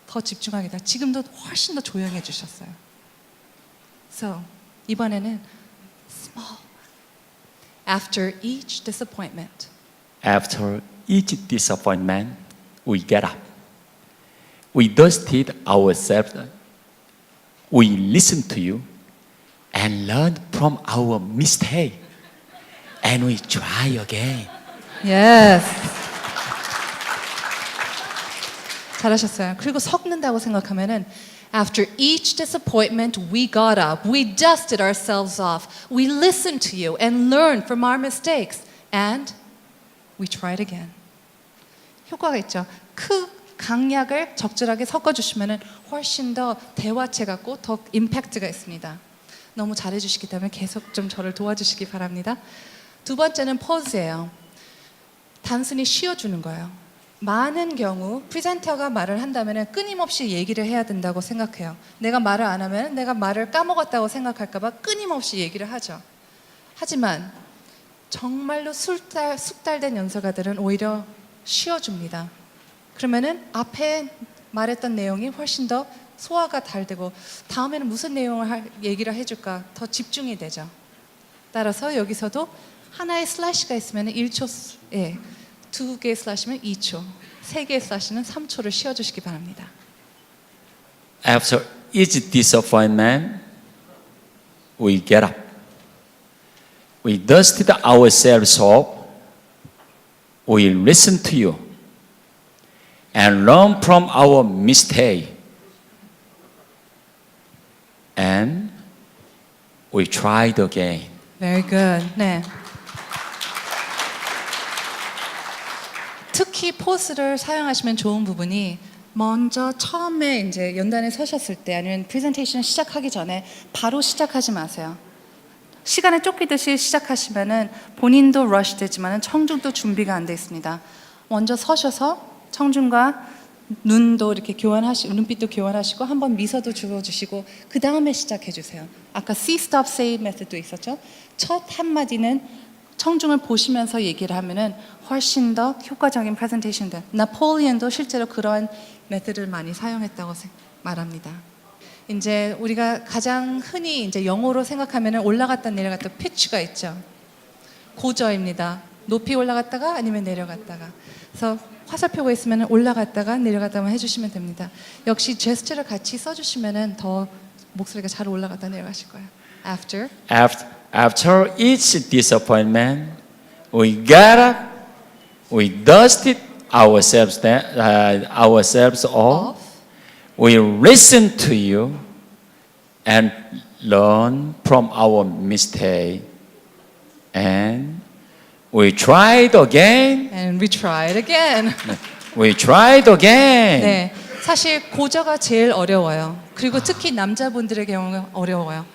더 집중하게 돼. 지금도 훨씬 더 조용해 주셨어요. So, 이번에는 small. After each disappointment. After each disappointment, we get up. We dusted ourselves. We listened to you and learned from our mistake. And we try again. Yes. 잘하셨어요. 그리고 섞는다고 생각하면은 After each disappointment, we got up. We dusted ourselves off. We listened to you and learned from our mistakes. And we tried again. 효과가 있죠. 강약을 적절하게 섞어주시면 훨씬 더 대화체 같고 더 임팩트가 있습니다. 너무 잘해주시기 때문에 계속 좀 저를 도와주시기 바랍니다. 두 번째는 포즈예요. 단순히 쉬어주는 거예요. 많은 경우 프리젠터가 말을 한다면 끊임없이 얘기를 해야 된다고 생각해요. 내가 말을 안 하면 내가 말을 까먹었다고 생각할까 봐 끊임없이 얘기를 하죠. 하지만 정말로 숙달된 연설가들은 오히려 쉬어줍니다. 그러면은 앞에 말했던 내용이 훨씬 더 소화가 잘 되고 다음에는 무슨 내용을 얘기를 해줄까 더 집중이 되죠. 따라서 여기서도 하나의 슬래시가 있으면 1초, 두 개의 슬래시면 2초, 세 개의 슬래시는 3초를 쉬어주시기 바랍니다. After each disappointment, we get up. We dusted ourselves off. We listen to you and learn from our mistake. And we tried again. Very good. 네. 특히 포스를 사용하시면 좋은 부분이 먼저 처음에 이제 연단에 서셨을 때 아니면 프레젠테이션 시작하기 전에 바로 시작하지 마세요. 시간에 쫓기듯이 시작하시면은 본인도 러시 되지만은 청중도 준비가 안 돼 있습니다. 먼저 서셔서 청중과 눈도 이렇게 눈빛도 교환하시고 한번 미소도 주어주시고 그 다음에 시작해 주세요. 아까 see, stop, say 메시드도 있었죠. 첫 한마디는 청중을 보시면서 얘기를 하면은 훨씬 더 효과적인 프레젠테이션 돼. 나폴리언도 실제로 그러한 메시드를 많이 사용했다고 말합니다. 이제 우리가 가장 흔히 이제 영어로 생각하면은 올라갔다 내려갔다 피치가 있죠. 고저입니다. 높이 올라갔다가 아니면 내려갔다가. 그래서 화살표가 있으면 올라갔다가 내려갔다만 해주시면 됩니다. 역시 제스처를 같이 써주시면은 더 목소리가 잘 올라갔다 내려가실 거예요. After each disappointment, we got up, we dusted ourselves off, we listened to you, and learn from our mistake, and we tried again. And we tried again. We tried again. 네, 사실 고저가 제일 어려워요. 그리고 특히 남자분들의 경우는 어려워요.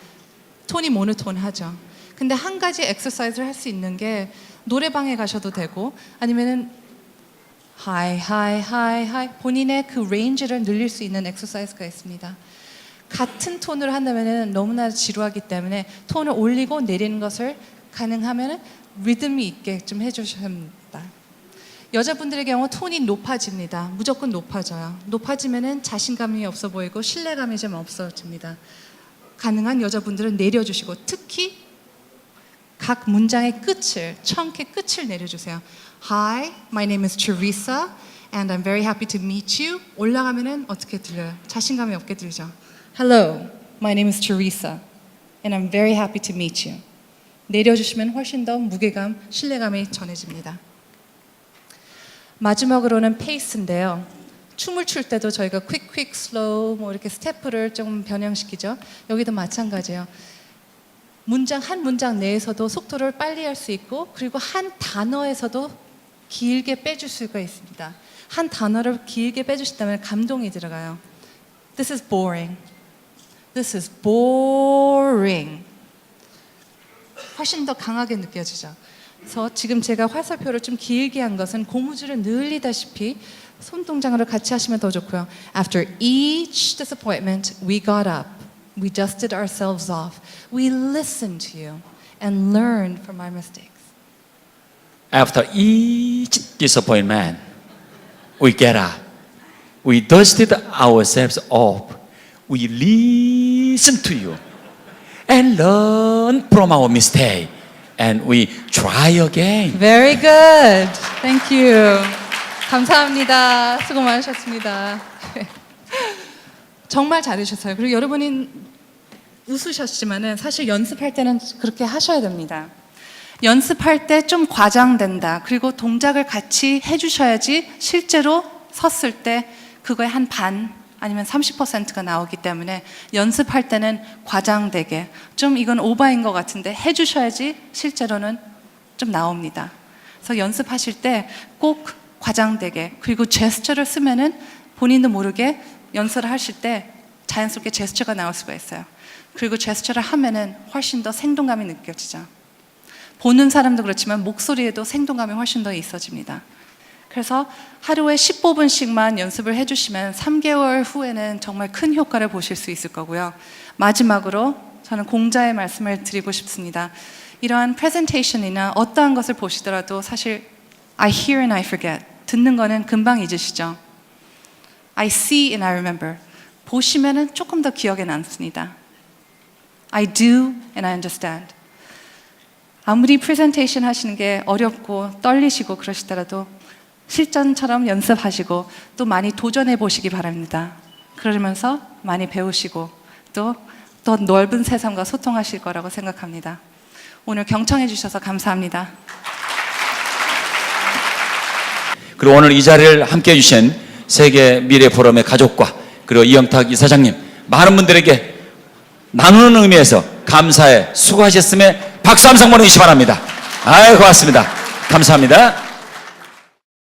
톤이 모노톤하죠. 근데 한 가지 엑서사이즈를 할 수 있는 게 노래방에 가셔도 되고 아니면은 하이 하이 하이 하이 본인의 그 레인지를 늘릴 수 있는 엑서사이즈가 있습니다. 같은 톤으로 한다면은 너무나 지루하기 때문에 톤을 올리고 내리는 것을 가능하면은 리듬이 있게 좀 해주셔야 합니다. 여자분들의 경우 톤이 높아집니다. 무조건 높아져요. 높아지면은 자신감이 없어 보이고 신뢰감이 좀 없어집니다. 가능한 여자분들은 내려주시고 특히 각 문장의 끝을, 청의 끝을 내려주세요. Hi, my name is Teresa and I'm very happy to meet you. 올라가면은 어떻게 들려요? 자신감이 없게 들리죠. Hello, my name is Teresa and I'm very happy to meet you. 내려주시면 훨씬 더 무게감, 신뢰감이 전해집니다. 마지막으로는 페이스인데요. 춤을 출 때도 저희가 quick, slow 뭐 이렇게 스태프를 좀 변형시키죠. 여기도 마찬가지예요. 문장 한 문장 내에서도 속도를 빨리 할 수 있고 그리고 한 단어에서도 길게 빼줄 수가 있습니다. 한 단어를 길게 빼주시다면 감동이 들어가요. This is boring. This is boring. 훨씬 더 강하게 느껴지죠. 그래서 지금 제가 화살표를 좀 길게 한 것은 고무줄을 늘리다시피 손동작으로 같이 하시면 더 좋고요. After each disappointment, we got up. We dusted ourselves off. We listened to you and learned from our mistakes. After each disappointment, we get up. We dusted ourselves off. We listened to you and learn from our mistake. And we try again. Very good. Thank you. 감사합니다. 수고 많으셨습니다. 정말 잘하셨어요. 그리고 여러분이 웃으셨지만은 사실 연습할 때는 그렇게 하셔야 됩니다. 연습할 때 좀 과장된다. 그리고 동작을 같이 해주셔야지 실제로 섰을 때 그거의 한 반 아니면 30%가 나오기 때문에 연습할 때는 과장되게 좀 이건 오버인 것 같은데 해주셔야지 실제로는 좀 나옵니다. 그래서 연습하실 때 꼭 과장되게 그리고 제스처를 쓰면은 본인도 모르게 연습을 하실 때 자연스럽게 제스처가 나올 수가 있어요. 그리고 제스처를 하면은 훨씬 더 생동감이 느껴지죠. 보는 사람도 그렇지만 목소리에도 생동감이 훨씬 더 있어집니다. 그래서 하루에 15분씩만 연습을 해주시면 3개월 후에는 정말 큰 효과를 보실 수 있을 거고요. 마지막으로 저는 공자의 말씀을 드리고 싶습니다. 이러한 프레젠테이션이나 어떠한 것을 보시더라도 사실 I hear and I forget. 듣는 거는 금방 잊으시죠. I see and I remember. 보시면은 조금 더 기억에 남습니다. I do and I understand. 아무리 프레젠테이션 하시는 게 어렵고 떨리시고 그러시더라도 실전처럼 연습하시고 또 많이 도전해 보시기 바랍니다. 그러면서 많이 배우시고 또 더 넓은 세상과 소통하실 거라고 생각합니다. 오늘 경청해 주셔서 감사합니다. 그리고 오늘 이 자리를 함께 해주신 세계 미래 포럼의 가족과 그리고 이영탁 이사장님 많은 분들에게 나누는 의미에서 감사의 수고하셨음에 박수 함성 보내주시기 바랍니다. 아유 고맙습니다. 감사합니다.